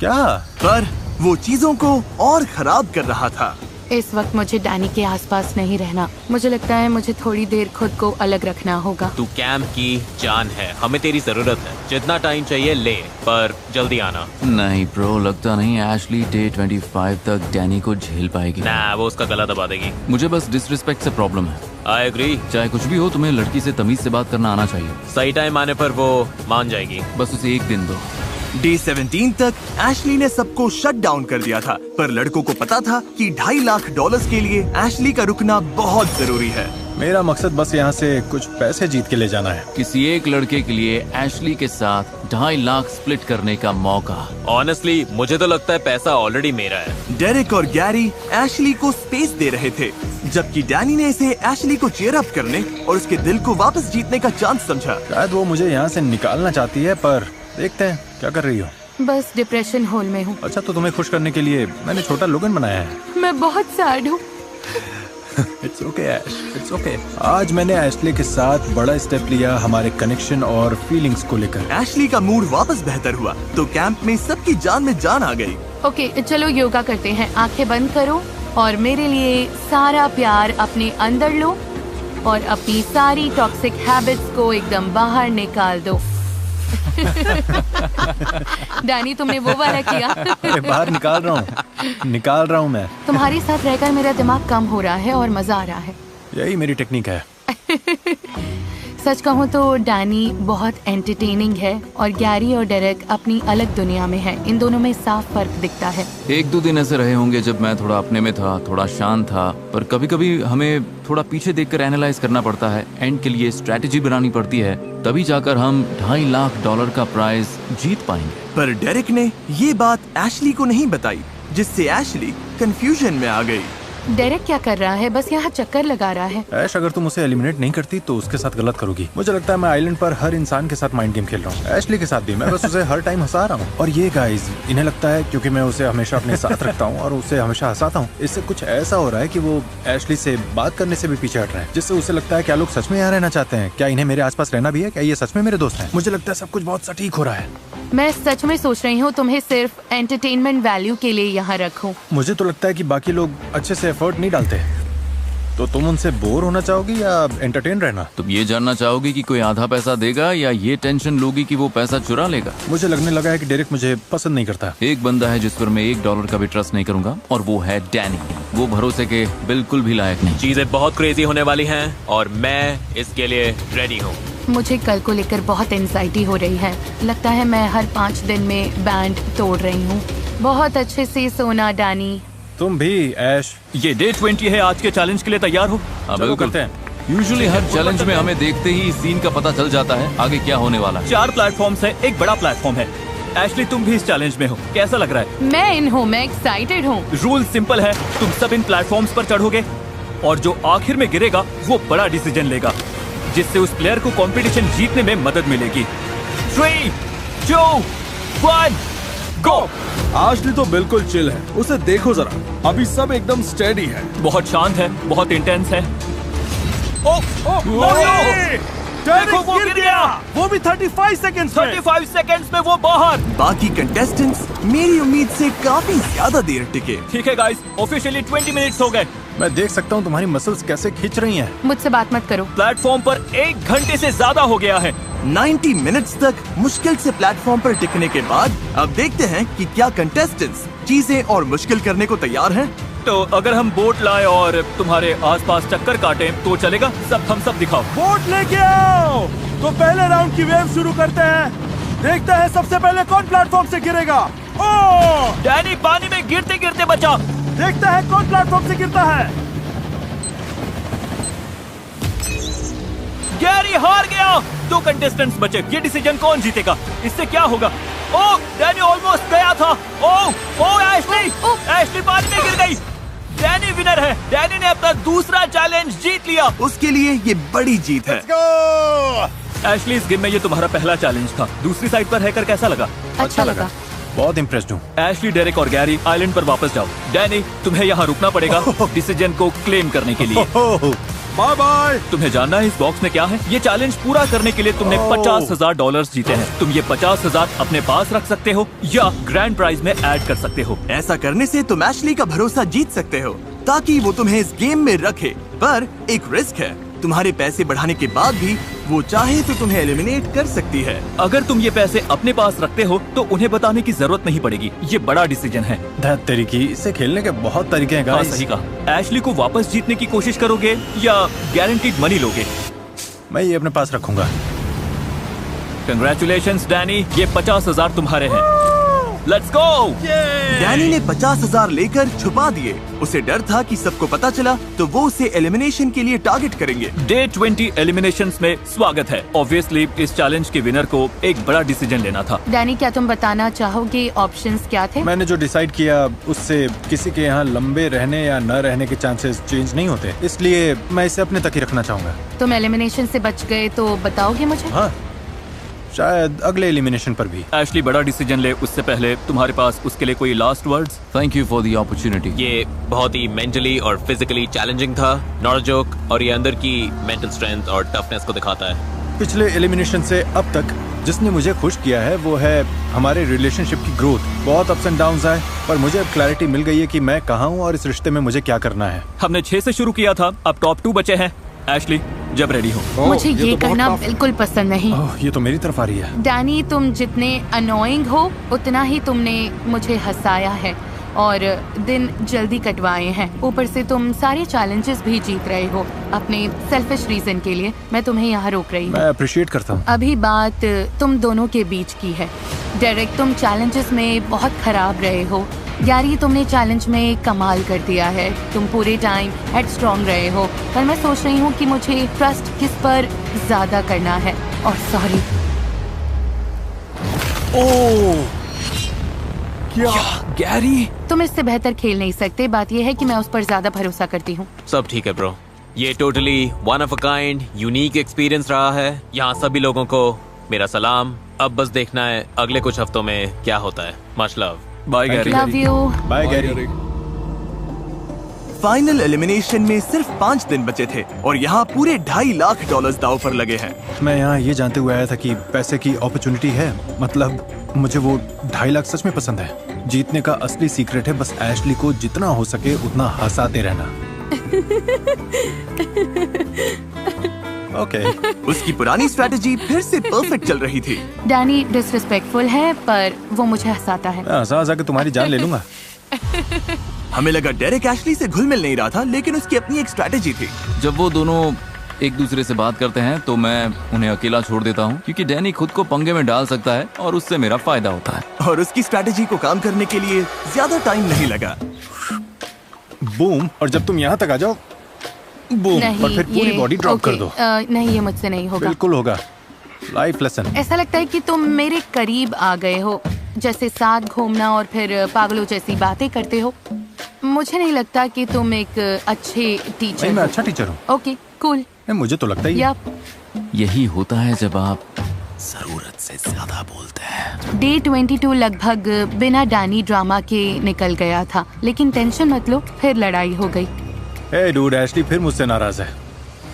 [SPEAKER 6] क्या?
[SPEAKER 1] पर वो चीजों को और खराब कर रहा था।
[SPEAKER 2] इस वक्त मुझे डैनी के आसपास नहीं रहना। मुझे लगता है मुझे थोड़ी देर खुद को अलग रखना होगा।
[SPEAKER 10] तू कैंप की जान है, हमें तेरी जरूरत है। जितना टाइम चाहिए ले, पर जल्दी आना।
[SPEAKER 3] नहीं ब्रो, लगता नहीं एशली डे 25 तक डैनी को झेल पाएगी।
[SPEAKER 10] ना, वो उसका गला दबा देगी।
[SPEAKER 3] मुझे बस डिसरिस्पेक्ट से प्रॉब्लम है।
[SPEAKER 10] I agree.
[SPEAKER 3] चाहे कुछ भी हो, तुम्हें लड़की से तमीज से बात करना आना चाहिए।
[SPEAKER 10] सही टाइम आने पर वो मान जाएगी।
[SPEAKER 3] बस उसे एक दिन दो।
[SPEAKER 1] डे 17 तक एशली ने सबको शट डाउन कर दिया था, पर लड़कों को पता था कि $2.5 लाख के लिए एशली का रुकना बहुत जरूरी है।
[SPEAKER 6] मेरा मकसद बस यहाँ से कुछ पैसे जीत के ले जाना है।
[SPEAKER 3] किसी एक लड़के के लिए एशली के साथ 2.5 लाख स्प्लिट करने का मौका।
[SPEAKER 10] ऑनेस्टली मुझे तो लगता है पैसा ऑलरेडी मेरा है।
[SPEAKER 1] डेरेक और गैरी एशली को स्पेस दे रहे थे, जबकि डैनी ने इसे एशली को चीयर अप करने और उसके दिल को वापस जीतने का चांस समझा।
[SPEAKER 6] शायद वो मुझे यहाँ से निकालना चाहती है, पर देखते हैं। क्या कर रही हो?
[SPEAKER 2] बस डिप्रेशन होल में हूँ।
[SPEAKER 6] अच्छा, तो तुम्हें खुश करने के लिए मैंने छोटा लोगन बनाया है।
[SPEAKER 2] मैं बहुत सैड हूँ।
[SPEAKER 6] It's okay Ash, it's okay. आज मैंने एशली के साथ बड़ा स्टेप लिया हमारे कनेक्शन और फीलिंग्स को लेकर।
[SPEAKER 1] एशली का मूड वापस बेहतर हुआ, तो कैंप में सबकी जान में जान आ गई।
[SPEAKER 2] ओके, चलो योगा करते हैं। आंखें बंद करो और मेरे लिए सारा प्यार अपने अंदर लो और अपनी सारी टॉक्सिक हैबिट्स को एकदम बाहर निकाल दो। डैनी, तुमने वो वाला किया।
[SPEAKER 6] अरे बाहर निकाल रहा हूँ मैं।
[SPEAKER 2] तुम्हारे साथ रहकर मेरा दिमाग कम हो रहा है और मजा आ रहा है।
[SPEAKER 6] यही मेरी टेक्निक है।
[SPEAKER 2] सच कहूँ तो डैनी बहुत एंटरटेनिंग है और गैरी और डेरेक अपनी अलग दुनिया में है। इन दोनों में साफ फर्क दिखता है।
[SPEAKER 3] 1-2 दिन ऐसे रहे होंगे जब मैं थोड़ा अपने में था, थोड़ा शांत था, पर कभी कभी हमें थोड़ा पीछे देखकर एनालाइज करना पड़ता है। एंड के लिए स्ट्रेटेजी बनानी पड़ती है, तभी जाकर हम $2.5 लाख का प्राइज जीत पाएंगे।
[SPEAKER 1] पर डेरेक ने ये बात एशली को नहीं बताई, जिससे एशली कंफ्यूजन में आ गई।
[SPEAKER 2] डेरेक क्या कर रहा है? बस यहाँ चक्कर लगा रहा है।
[SPEAKER 6] ऐश, अगर तुम उसे एलिमिनेट नहीं करती तो उसके साथ गलत करोगी। मुझे लगता है मैं आइलैंड पर हर इंसान के साथ माइंड गेम खेल रहा हूँ। एशली के साथ भी मैं बस उसे हर टाइम हंसा रहा हूँ। और ये गाइज, इन्हें लगता है क्योंकि मैं उसे हमेशा अपने साथ रखता हूँ और उसे हमेशा हंसाता हूँ, इससे कुछ ऐसा हो रहा है कि वो एशली से बात करने से भी पीछे हट रहे हैं, जिससे उसे लगता है क्या लोग सच में यहाँ रहना चाहते हैं, क्या इन्हें मेरे आसपास रहना भी है, क्या ये सच में मेरे दोस्त हैं। मुझे लगता है सब कुछ बहुत सटीक हो रहा है।
[SPEAKER 2] मैं सच में सोच रही हूँ तुम्हें सिर्फ एंटरटेनमेंट वैल्यू के लिए यहाँ रखूं।
[SPEAKER 6] मुझे तो लगता है कि बाकी लोग अच्छे से एफर्ट नहीं डालते। तो तुम उनसे बोर होना चाहोगी या एंटरटेन रहना?
[SPEAKER 3] तुम ये जानना चाहोगी कि कोई आधा पैसा देगा या ये टेंशन लोगी कि वो पैसा चुरा लेगा?
[SPEAKER 6] मुझे लगने लगा है कि डेरेक मुझे पसंद नहीं करता।
[SPEAKER 3] एक बंदा है जिस पर मैं $1 का भी ट्रस्ट नहीं करूंगा और वो है डैनी। वो भरोसे के बिल्कुल भी लायक नहीं।
[SPEAKER 10] चीजें बहुत क्रेजी होने वाली हैं और मैं इसके लिए रेडी हूँ।
[SPEAKER 2] मुझे कल को लेकर बहुत एंजाइटी हो रही है। लगता है मैं हर 5 दिन में बैंड तोड़ रही हूँ। बहुत अच्छे से सोना डैनी।
[SPEAKER 6] तुम भी ऐश।
[SPEAKER 3] ये डे 20 है। आज के चैलेंज के लिए तैयार हो?
[SPEAKER 6] चलो करते हैं।
[SPEAKER 3] यूजुअली हर चैलेंज में हमें देखते ही सीन का पता चल जाता है आगे क्या होने वाला है।
[SPEAKER 11] 4 प्लेटफॉर्म्स है, एक बड़ा प्लेटफॉर्म है। एशली तुम भी इस चैलेंज में हो, कैसा लग रहा है?
[SPEAKER 2] मैं इन हूँ, मैं एक्साइटेड हूँ।
[SPEAKER 11] रूल सिंपल है, तुम सब इन प्लेटफॉर्म्स पर चढ़ोगे और जो आखिर में गिरेगा वो बड़ा डिसीजन लेगा, जिससे उस प्लेयर को कंपटीशन जीतने में मदद मिलेगी। 3, 2, 1 गो।
[SPEAKER 8] आशली तो बिल्कुल चिल है, उसे देखो जरा, अभी सब एकदम स्टेडी है।
[SPEAKER 11] बहुत शांत है, बहुत इंटेंस है।
[SPEAKER 8] देखो वो गिर गया, वो भी 35 सेकंड्स में।
[SPEAKER 11] 35 सेकंड्स में वो बाहर।
[SPEAKER 1] बाकी कंटेस्टेंट्स मेरी उम्मीद से काफी ज्यादा देर टिके।
[SPEAKER 11] ठीक है गाइस, ऑफिशियली 20 मिनट्स हो गए।
[SPEAKER 6] मैं देख सकता हूँ तुम्हारी मसल्स कैसे खींच रही हैं।
[SPEAKER 2] मुझसे बात मत करो।
[SPEAKER 11] प्लेटफॉर्म पर 1 घंटे से ज्यादा हो गया है।
[SPEAKER 1] 90 मिनट्स तक मुश्किल से प्लेटफॉर्म पर टिकने के बाद अब देखते हैं कि क्या कंटेस्टेंट्स चीजें और मुश्किल करने को तैयार हैं।
[SPEAKER 11] तो अगर हम बोट लाए और तुम्हारे आसपास चक्कर काटें तो चलेगा? हम सब दिखाओ।
[SPEAKER 8] बोट लेके आओ। तो पहले राउंड की वेव शुरू करते हैं। देखते हैं सबसे पहले कौन प्लेटफॉर्म से गिरेगा। ओह!
[SPEAKER 11] डैनी पानी में गिरते गिरते बचा।
[SPEAKER 8] देखते हैं कौन प्लेटफॉर्म से गिरता है।
[SPEAKER 11] गैरी हार गया। 2 कंटेस्टेंट्स बचे। ये डिसीजन कौन जीतेगा? इससे क्या होगा? ओह, डैनी ऑलमोस्ट गया था। ओह एशली, एशली पानी में गिर गई। डैनी विनर है। डैनी ने अपना दूसरा चैलेंज जीत लिया।
[SPEAKER 1] उसके लिए ये बड़ी जीत है।
[SPEAKER 11] एशली, इस गेम में ये तुम्हारा पहला चैलेंज था। दूसरी साइड पर रहकर कैसा लगा?
[SPEAKER 2] अच्छा लगा।
[SPEAKER 6] बहुत इम्प्रेस्ड हूँ।
[SPEAKER 11] एशली, डेरेक और गैरी आइलैंड पर वापस जाओ। डैनी, तुम्हें यहाँ रुकना पड़ेगा डिसीजन को क्लेम करने के लिए।
[SPEAKER 8] Bye bye.
[SPEAKER 11] तुम्हें जानना है इस बॉक्स में क्या है? ये चैलेंज पूरा करने के लिए तुमने $50,000 जीते हैं। तुम ये 50,000 अपने पास रख सकते हो या ग्रैंड प्राइज में ऐड कर सकते हो।
[SPEAKER 1] ऐसा करने से तुम एशली का भरोसा जीत सकते हो ताकि वो तुम्हें इस गेम में रखे, पर एक रिस्क है। तुम्हारे पैसे बढ़ाने के बाद भी वो चाहे तो तुम्हें एलिमिनेट कर सकती है।
[SPEAKER 11] अगर तुम ये पैसे अपने पास रखते हो तो उन्हें बताने की जरूरत नहीं पड़ेगी। ये बड़ा डिसीजन है।
[SPEAKER 6] धत तेरी की, इसे खेलने के बहुत तरीके हैं गाइस।
[SPEAKER 11] सही कहा। एशली को वापस जीतने की कोशिश करोगे या गारंटीड मनी लोगे?
[SPEAKER 6] मैं ये अपने पास रखूंगा।
[SPEAKER 11] कंग्रेचुलेशंस डैनी, ये 50,000 तुम्हारे हैं। Let's go.
[SPEAKER 1] डैनी ने 50,000 लेकर छुपा दिए। उसे डर था कि सबको पता चला तो वो उसे एलिमिनेशन के लिए टारगेट करेंगे।
[SPEAKER 11] डे 20 एलिमिनेशंस में स्वागत है। ऑब्वियसली इस चैलेंज के विनर को एक बड़ा डिसीजन लेना था।
[SPEAKER 2] डैनी, क्या तुम बताना चाहोगे ऑप्शंस क्या थे?
[SPEAKER 6] मैंने जो डिसाइड किया उससे किसी के यहाँ लंबे रहने या न रहने के चांसेस चेंज नहीं होते, इसलिए मैं इसे अपने तक ही रखना चाहूंगा।
[SPEAKER 2] तुम एलिमिनेशन से बच गए तो बताओगे मुझे?
[SPEAKER 6] हाँ, शायद अगले एलिमिनेशन पर भी।
[SPEAKER 11] एशली, बड़ा डिसीजन ले उससे पहले तुम्हारे पास उसके लिए कोई last words?
[SPEAKER 3] Thank you for the opportunity.
[SPEAKER 10] ये बहुत ही मेंटली और फिजिकली चैलेंजिंग था, नॉट अ जोक, और ये अंदर की मेंटल स्ट्रेंथ और टफनेस को दिखाता है।
[SPEAKER 6] पिछले एलिमिनेशन से अब तक जिसने मुझे खुश किया है वो है हमारे रिलेशनशिप की ग्रोथ। बहुत अप्स एंड डाउन्स आए, पर मुझे अब क्लैरिटी मिल गई है कि मैं कहाँ हूँ और इस रिश्ते में मुझे क्या करना है।
[SPEAKER 11] हमने 6 से शुरू किया था, अब टॉप 2 बचे हैं। एशली, जब रेडी हो।
[SPEAKER 2] मुझे ये करना बिल्कुल पसंद नहीं।
[SPEAKER 6] ये तो मेरी तरफ आ रही है।
[SPEAKER 2] डैनी, तुम जितने अनोइंग हो उतना ही तुमने मुझे हंसाया है और दिन जल्दी कटवाए हैं। ऊपर से तुम सारे चैलेंजेस भी जीत रहे हो अपने सेल्फिश रीजन के लिए। मैं तुम्हें यहाँ रोक रही हूँ।
[SPEAKER 6] मैं अप्रिशिएट करता हूँ।
[SPEAKER 2] अभी बात तुम दोनों के बीच की है। डेरेक, तुम चैलेंजेस में बहुत खराब रहे हो। गैरी, तुमने चैलेंज में कमाल कर दिया है। तुम पूरे टाइम हेड स्ट्रॉन्ग रहे हो, पर मैं सोच रही हूँ कि मुझे ट्रस्ट किस पर ज्यादा करना है। और सॉरी।
[SPEAKER 8] ओह, क्या
[SPEAKER 11] गैरी?
[SPEAKER 2] तुम इससे बेहतर खेल नहीं सकते। बात यह है कि मैं उस पर ज्यादा भरोसा करती हूँ।
[SPEAKER 10] सब ठीक है ब्रो। ये totally one of a kind unique experience रहा है। यहाँ सभी लोगों को मेरा सलाम। अब बस देखना है अगले कुछ हफ्तों में क्या होता है। Much love.
[SPEAKER 11] Bye Gary.
[SPEAKER 2] Love you.
[SPEAKER 6] Bye Gary.
[SPEAKER 1] Final elimination में सिर्फ 5 दिन बचे थे और यहाँ पूरे $2.5 लाख दांव पर लगे हैं।
[SPEAKER 6] मैं यहाँ ये जानते हुए आया था कि पैसे की अपॉर्चुनिटी है, मतलब मुझे वो 2.5 लाख सच में पसंद है। जीतने का असली सीक्रेट है बस एशली को जितना हो सके उतना हंसाते रहना। ओके।
[SPEAKER 1] उसकी पुरानी स्ट्रेटेजी फिर से परफेक्ट चल रही थी।
[SPEAKER 2] डैनी डिसरिस्पेक्टफुल है, पर वो मुझे हंसाता है।
[SPEAKER 6] मैं हंसा के तुम्हारी जान ले लूंगा।
[SPEAKER 1] हमें लगा डेरेक एशली से घुल मिल नहीं रहा था, लेकिन उसकी अपनी एक स्ट्रेटेजी थी।
[SPEAKER 3] जब वो दोनों एक दूसरे से बात करते हैं तो मैं उन्हें अकेला छोड़ देता हूँ, क्योंकि डैनी खुद को पंगे में डाल सकता है और उससे मेरा फायदा होता है।
[SPEAKER 1] और उसकी स्ट्रेटेजी को काम करने के लिए ज्यादा टाइम नहीं लगा।
[SPEAKER 6] बूम, और जब तुम यहाँ तक आ जाओ बूम, और फिर पूरी बॉडी ड्रॉप कर दो।
[SPEAKER 2] नहीं, ये मुझसे नहीं होगा।
[SPEAKER 6] बिल्कुल होगा। Life lesson.
[SPEAKER 2] ऐसा लगता है कि तुम मेरे करीब आ गए हो, जैसे साथ घूमना और फिर पागलों जैसी बातें करते हो। मुझे नहीं लगता कि तुम एक अच्छे टीचर।
[SPEAKER 6] मैं अच्छा टीचर हूँ।
[SPEAKER 2] Okay, cool.
[SPEAKER 6] मुझे तो लगता ही है।
[SPEAKER 3] यही होता है जब आप जरूरत से ज्यादा बोलते हैं।
[SPEAKER 2] डे 22 लगभग बिना डैनी ड्रामा के निकल गया था, लेकिन टेंशन मत लो, फिर लड़ाई हो गई।
[SPEAKER 6] हे डूड, एशली फिर मुझसे नाराज है।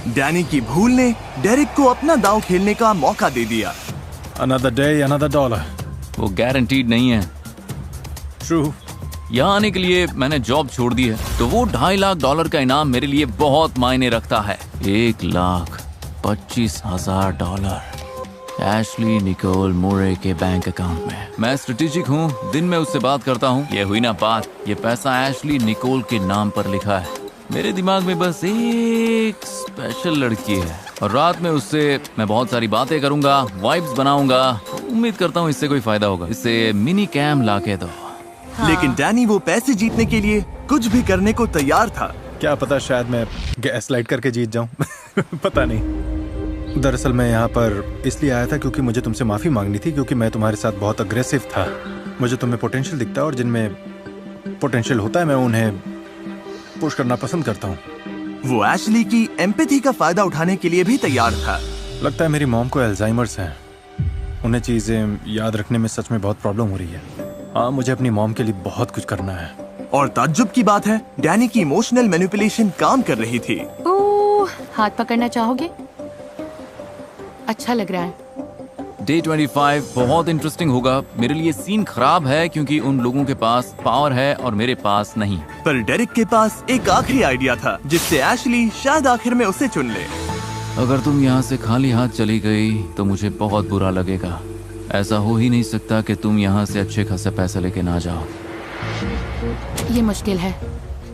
[SPEAKER 1] डैनी की भूल ने डेरिक को अपना दांव खेलने का मौका दे दिया।
[SPEAKER 6] Another day, another dollar।
[SPEAKER 3] वो गारंटीड नहीं है।
[SPEAKER 6] True।
[SPEAKER 3] यहाँ आने के लिए मैंने जॉब छोड़ दी है, तो वो $2.5 लाख का इनाम मेरे लिए बहुत मायने रखता है। $1,25,000 एशली निकोल मोरे के बैंक अकाउंट में। मैं स्ट्रेटेजिक हूँ, दिन में उससे बात करता हूँ। ये हुई ना बात, ये पैसा एशली निकोल के नाम पर लिखा है। मेरे दिमाग में बस एक स्पेशल लड़की है, और रात में उससे मैं बहुत सारी बातें करूंगा, वाइब्स बनाऊंगा। उम्मीद करता हूँ इससे कोई फायदा होगा। इससे मिनी कैम लाके दो।
[SPEAKER 1] लेकिन डैनी वो पैसे जीतने के लिए कुछ भी करने को तैयार था।
[SPEAKER 6] क्या पता, शायद मैं गैसलाइट करके जीत जाऊं। पता नहीं। दरअसल मैं यहाँ पर इसलिए आया था क्योंकि मुझे तुमसे माफी मांगनी थी, क्योंकि मैं तुम्हारे साथ बहुत अग्रेसिव था। मुझे तुम्हें पोटेंशियल दिखता है, और जिनमें पोटेंशियल होता है मैं उन्हें पुश करना पसंद करता हूँ।
[SPEAKER 1] वो एशली की एम्पैथी का फायदा उठाने के लिए भी तैयार था।
[SPEAKER 6] लगता है मेरी मॉम को अल्जाइमर्स है। उन्हें चीजें याद रखने में सच में बहुत प्रॉब्लम हो रही है। हाँ, मुझे अपनी मॉम के लिए बहुत कुछ करना है।
[SPEAKER 1] और ताज्जुब की बात है, डैनी की इमोशनल मैनिपुलेशन काम कर रही थी।
[SPEAKER 2] हाथ पकड़ना चाहोगे? अच्छा लग रहा है।
[SPEAKER 3] डे 25 बहुत इंटरेस्टिंग होगा। मेरे लिए सीन खराब है क्योंकि उन लोगों के पास पावर है और मेरे पास नहीं।
[SPEAKER 1] पर डेरिक के पास एक आखिरी आइडिया था, जिससे एशली शायद आखिर में उसे चुन ले।
[SPEAKER 3] अगर तुम यहाँ से खाली हाथ चली गई तो मुझे बहुत बुरा लगेगा। ऐसा हो ही नहीं सकता कि तुम यहाँ से अच्छे खासे पैसे लेके ना जाओ।
[SPEAKER 2] ये मुश्किल है।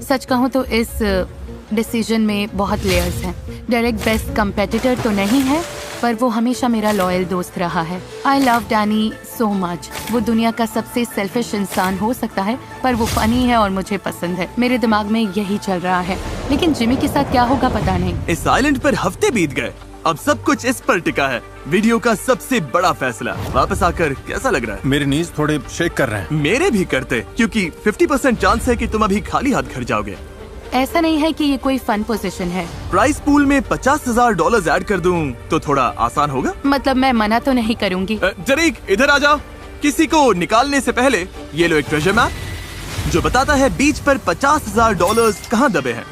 [SPEAKER 2] सच कहूँ तो इस डिसीजन में बहुत लेयर्स हैं। डेरिक बेस्ट कंपेटिटर तो नहीं है, पर वो हमेशा मेरा लॉयल दोस्त रहा है। I love Danny so much. वो दुनिया का सबसे सेल्फिश इंसान हो सकता है, पर वो फनी है और मुझे पसंद है। मेरे दिमाग में यही चल रहा है, लेकिन जिमी के साथ क्या होगा पता नहीं।
[SPEAKER 1] इस आइलैंड पर हफ्ते बीत गए, अब सब कुछ इस पर टिका है। वीडियो का सबसे बड़ा फैसला। वापस आकर कैसा लग रहा है?
[SPEAKER 6] मेरे नीज थोड़े शेक कर रहे हैं।
[SPEAKER 1] मेरे भी करते, क्योंकि 50% चांस है कि तुम अभी खाली हाथ घर जाओगे।
[SPEAKER 2] ऐसा नहीं है कि ये कोई फन पोजीशन है।
[SPEAKER 1] प्राइस पूल में $50,000 ऐड कर दूं तो थोड़ा आसान होगा।
[SPEAKER 2] मतलब मैं मना तो नहीं करूँगी।
[SPEAKER 1] डेरिक, इधर आ जाओ। किसी को निकालने से पहले ये लो एक ट्रेजर मैप जो बताता है बीच पर $50,000 कहाँ दबे हैं।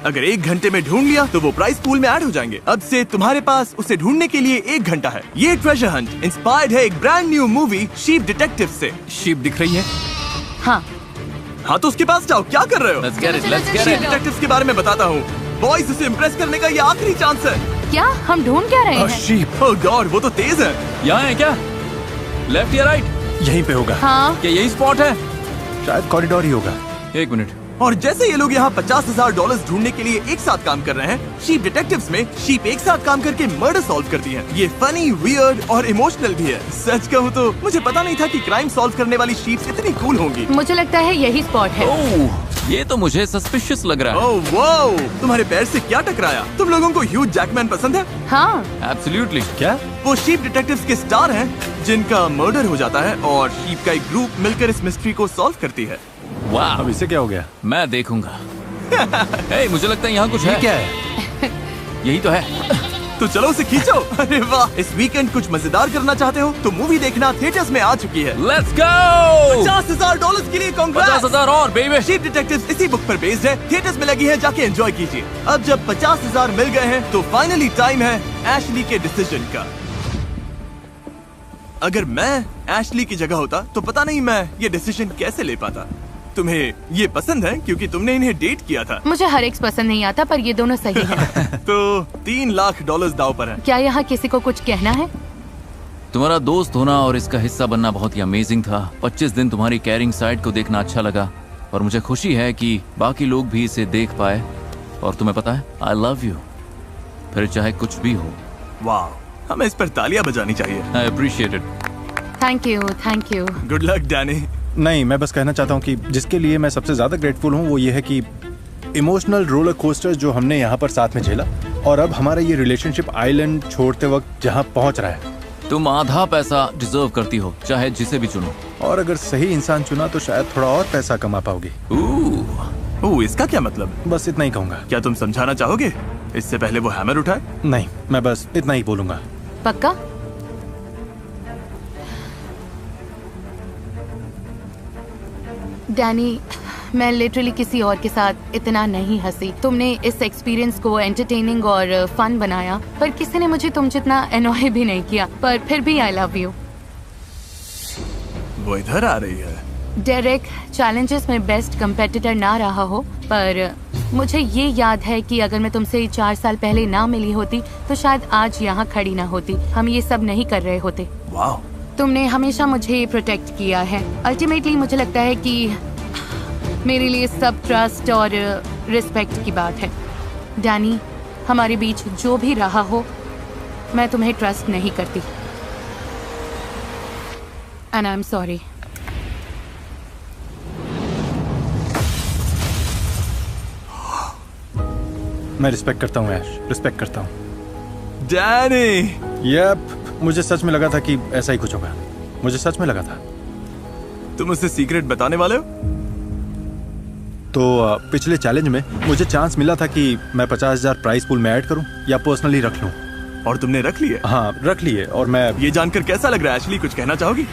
[SPEAKER 1] अगर 1 घंटे में ढूंढ लिया तो वो प्राइस पूल में ऐड हो जाएंगे। अब से तुम्हारे पास उसे ढूंढने के लिए 1 घंटा है। ये ट्रेजर हंट इंस्पायर्ड है एक brand new movie sheep detective से।
[SPEAKER 3] शीप दिख रही है?
[SPEAKER 2] हाँ।
[SPEAKER 1] हाँ तो उसके पास जाओ। क्या कर रहे हो?
[SPEAKER 3] Let's get it.
[SPEAKER 1] Sheep detective के बारे में बताता हूँ। बॉयज, उसे इम्प्रेस करने का ये आखिरी चांस है।
[SPEAKER 2] क्या हम ढूंढ क्या रहे हैं?
[SPEAKER 1] शीप। ओह गॉड, वो तो तेज है।
[SPEAKER 3] यहाँ है क्या? लेफ्ट या राइट?
[SPEAKER 6] यहीं पे होगा।
[SPEAKER 2] हाँ।
[SPEAKER 3] क्या यही स्पॉट है?
[SPEAKER 6] शायद कॉरिडोर ही होगा।
[SPEAKER 3] 1 मिनट।
[SPEAKER 1] और जैसे ये लोग यहाँ $50,000 ढूंढने के लिए एक साथ काम कर रहे हैं, शीप डिटेक्टिव्स में शीप एक साथ काम करके मर्डर सॉल्व करती हैं। ये फनी, वियर्ड और इमोशनल भी है। सच कहूँ तो मुझे पता नहीं था कि क्राइम सॉल्व करने वाली शीप्स इतनी कूल होंगी।
[SPEAKER 2] मुझे लगता है यही स्पॉट है।
[SPEAKER 3] ओह, ये तो मुझे सस्पिशियस लग रहा है।
[SPEAKER 1] ओह वाओ, तुम्हारे पैर से क्या टकराया? तुम लोगों को ह्यूज जैकमैन पसंद है?
[SPEAKER 2] हाँ।
[SPEAKER 3] एब्सोल्युटली।
[SPEAKER 6] क्या?
[SPEAKER 1] वो शीप डिटेक्टिव्स के स्टार हैं, जिनका मर्डर हो जाता है और शीप का एक ग्रुप मिलकर इस मिस्ट्री को सॉल्व करती है।
[SPEAKER 3] वाह,
[SPEAKER 6] अब इसे क्या हो गया?
[SPEAKER 3] मैं देखूंगा। हे, मुझे लगता है यहाँ कुछ है।
[SPEAKER 6] क्या है?
[SPEAKER 3] यही तो है।
[SPEAKER 1] तो चलो उसे खींचो। अरे वाह, इस वीकेंड कुछ मजेदार करना चाहते हो तो मूवी देखना थिएटर्स में आ चुकी है।
[SPEAKER 3] Let's go.
[SPEAKER 1] $50,000 के लिए कांग्रेस।
[SPEAKER 3] 50,000 और बेबी।
[SPEAKER 1] शीप डिटेक्टिव्स इसी बुक पर बेस्ड है, थिएटर्स में लगी है, जाके एंजॉय कीजिए। अब जब 50,000 मिल गए हैं तो फाइनली टाइम है एशली के डिसीजन का। अगर मैं एशली की जगह होता तो पता नहीं मैं ये डिसीजन कैसे ले पाता। तुम्हें ये पसंद है क्योंकि तुमने इन्हें डेट किया था।
[SPEAKER 2] मुझे हर एक पसंद नहीं आता, पर ये दोनों सही हैं।
[SPEAKER 1] तो $3 लाख दाव पर है।
[SPEAKER 2] क्या यहाँ किसी को कुछ कहना है?
[SPEAKER 3] तुम्हारा दोस्त होना और इसका हिस्सा बनना बहुत ही अमेजिंग था। 25 दिन तुम्हारी केयरिंग साइड को देखना अच्छा लगा और मुझे खुशी है कि बाकी लोग भी इसे देख पाए। और तुम्हें पता है, आई लव यू, फिर चाहे कुछ भी हो।
[SPEAKER 1] वाह, हमें इस पर तालियां बजानी चाहिए।
[SPEAKER 3] I appreciate it.
[SPEAKER 2] Thank you.
[SPEAKER 1] Good luck Danny.
[SPEAKER 6] नहीं, मैं बस कहना चाहता हूँ कि जिसके लिए मैं सबसे ज्यादा ग्रेटफुल हूँ वो ये है कि इमोशनल रोलर कोस्टर जो हमने यहाँ पर साथ में झेला, और अब हमारा ये रिलेशनशिप आइलैंड छोड़ते वक्त जहाँ पहुँच रहा है।
[SPEAKER 3] तुम आधा पैसा डिजर्व करती हो, चाहे जिसे भी चुनो।
[SPEAKER 6] और अगर सही इंसान चुना तो शायद थोड़ा और पैसा कमा पाओगी।
[SPEAKER 1] इसका क्या मतलब?
[SPEAKER 6] बस इतना ही कहूँगा।
[SPEAKER 1] क्या तुम समझाना चाहोगे इससे पहले वो हैमर उठाए?
[SPEAKER 6] नहीं, मैं बस इतना ही बोलूंगा।
[SPEAKER 2] पक्का? डैनी, मैं लिटरली किसी और के साथ इतना नहीं हंसी। तुमने इस एक्सपीरियंस को एंटरटेनिंग और फन बनाया, पर किसी ने मुझे तुम जितना एनॉय भी नहीं किया। पर फिर भी आई लव यू।
[SPEAKER 1] वो इधर आ रही है।
[SPEAKER 2] डेरेक, चैलेंजेस में बेस्ट कंपेटिटर ना रहा हो, पर मुझे ये याद है कि अगर मैं तुमसे 4 साल पहले ना मिली होती तो शायद आज यहाँ खड़ी ना होती। हम ये सब नहीं कर रहे होते।
[SPEAKER 1] वाह।
[SPEAKER 2] तुमने हमेशा मुझे प्रोटेक्ट किया है। अल्टीमेटली मुझे लगता है कि मेरे लिए सब ट्रस्ट और रिस्पेक्ट की बात है। डैनी, हमारे बीच जो भी रहा हो, मैं तुम्हें ट्रस्ट नहीं करती। And I am sorry.
[SPEAKER 6] मैं रिस्पेक्ट करता हूँ ऐश, रिस्पेक्ट करता हूँ।
[SPEAKER 1] डैनी।
[SPEAKER 6] यप, मुझे सच में लगा था कि ऐसा ही कुछ होगा। मुझे सच में लगा था।
[SPEAKER 1] तुम उससे सीक्रेट बताने वाले हो?
[SPEAKER 6] तो पिछले चैलेंज में मुझे चांस मिला था कि मैं 50,000 प्राइस पूल में ऐड करूं या पर्सनली रख लूं।
[SPEAKER 1] और तुमने रख लिए?
[SPEAKER 6] हाँ, रख लिए। और मैं
[SPEAKER 1] ये जानकर कैसा लग रहा है एशली? कुछ कहना चाहोगी?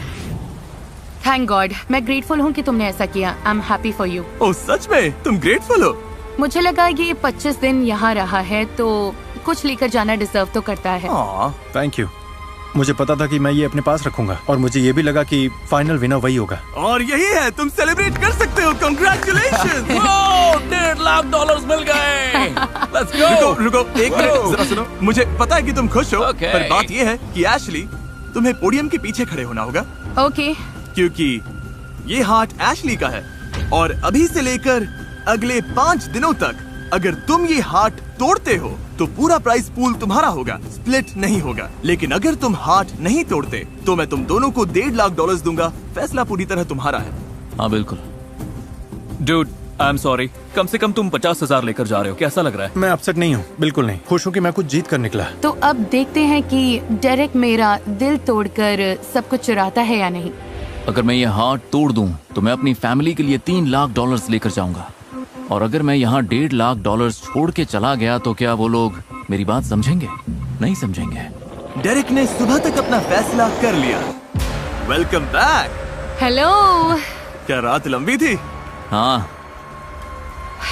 [SPEAKER 2] थैंक गॉड, मैं ग्रेटफुल हूँ कि तुमने ऐसा किया। I am happy for you.
[SPEAKER 1] Oh सच में? तुम ग्रेटफुल हो?
[SPEAKER 2] मुझे लगा ये 25 दिन यहाँ रहा है तो कुछ लेकर जाना डिजर्व तो करता है।
[SPEAKER 6] Thank you. मुझे पता था कि मैं ये अपने पास रखूंगा, और मुझे ये भी लगा कि फाइनल विनर वही होगा।
[SPEAKER 1] और यही है, तुम सेलिब्रेट कर सकते हो। कांग्रेचुलेशंस।
[SPEAKER 3] $1.5 लाख मिल गए। Let's go।
[SPEAKER 1] रुको एक मिनट, जरा सुनो। मुझे पता है कि तुम खुश हो, पर बात ये है कि एशली, तुम्हें पोडियम के पीछे खड़े होना होगा।
[SPEAKER 2] ओके।
[SPEAKER 1] क्योंकि ये हार्ट एशली का है, और अभी से लेकर अगले 5 दिनों तक अगर तुम ये हार्ट तोड़ते हो तो पूरा प्राइस पूल तुम्हारा होगा, स्प्लिट नहीं होगा। लेकिन अगर तुम हार्ट नहीं तोड़ते तो मैं तुम दोनों को $1.5 लाख दूंगा। फैसला पूरी तरह तुम्हारा है।
[SPEAKER 3] हाँ बिल्कुल।
[SPEAKER 11] Dude, I am sorry. कम से कम तुम 50,000 लेकर जा रहे हो। कैसा लग रहा है?
[SPEAKER 6] मैं अपसेट नहीं हूँ, बिल्कुल नहीं। खुश हूँ कि मैं कुछ जीत कर निकला।
[SPEAKER 2] तो अब देखते हैं कि डेरेक मेरा दिल तोड़कर सब कुछ चुराता है या नहीं।
[SPEAKER 3] अगर मैं ये हार्ट तोड़ दूं तो मैं अपनी फैमिली के लिए $3 लाख लेकर जाऊंगा, और अगर मैं यहाँ $1.5 लाख छोड़ के चला गया तो क्या वो लोग मेरी बात समझेंगे? नहीं समझेंगे।
[SPEAKER 1] डेरेक ने सुबह तक अपना फैसला कर लिया। Welcome back.
[SPEAKER 2] हेलो।
[SPEAKER 1] क्या रात लंबी थी?
[SPEAKER 3] हाँ।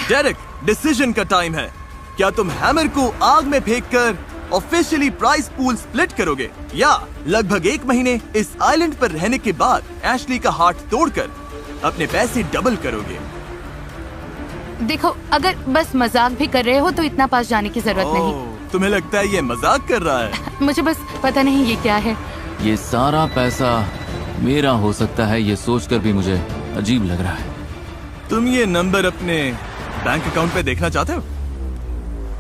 [SPEAKER 1] डेरेक, डिसीजन का टाइम है। क्या तुम हैमर को आग में फेंककर ऑफिशियली प्राइस पूल स्प्लिट करोगे, या लगभग 1 महीने इस आइलैंड पर रहने के बाद एशली का हार्ट तोड़कर अपने पैसे डबल करोगे?
[SPEAKER 2] देखो, अगर बस मजाक भी कर रहे हो तो इतना पास जाने की जरूरत नहीं।
[SPEAKER 1] तुम्हें लगता है ये मजाक कर रहा है?
[SPEAKER 2] मुझे बस पता नहीं ये क्या है।
[SPEAKER 3] ये सारा पैसा मेरा हो सकता है, ये सोचकर भी मुझे अजीब लग रहा है।
[SPEAKER 1] तुम ये नंबर अपने बैंक अकाउंट पे देखना चाहते हो?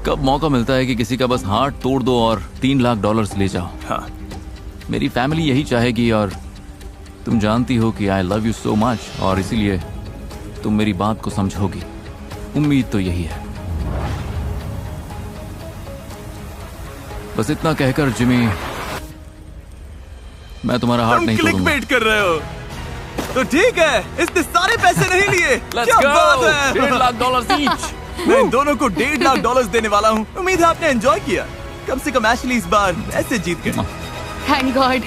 [SPEAKER 3] कब मौका मिलता है कि किसी का बस हार्ट तोड़ दो और $3 लाख ले जाओ।
[SPEAKER 1] हाँ।
[SPEAKER 3] मेरी फैमिली यही चाहेगी, और तुम जानती हो कि I love you so much, और इसीलिए तुम मेरी बात को समझोगी। उम्मीद तो यही है। बस इतना कहकर जिमी, मैं तुम्हारा हार्ट नहीं तोड़ूंगा।
[SPEAKER 1] क्लिकबेट कर रहे हो तो ठीक है, इसने सारे पैसे नहीं लिए। क्या बात है।
[SPEAKER 3] $1.5 लाख ईच।
[SPEAKER 1] मैं इन दोनों को $1.5 लाख देने वाला हूँ। उम्मीद है आपने एंजॉय किया। कम से कम एशली इस बार ऐसे जीत गए।
[SPEAKER 2] Thank God.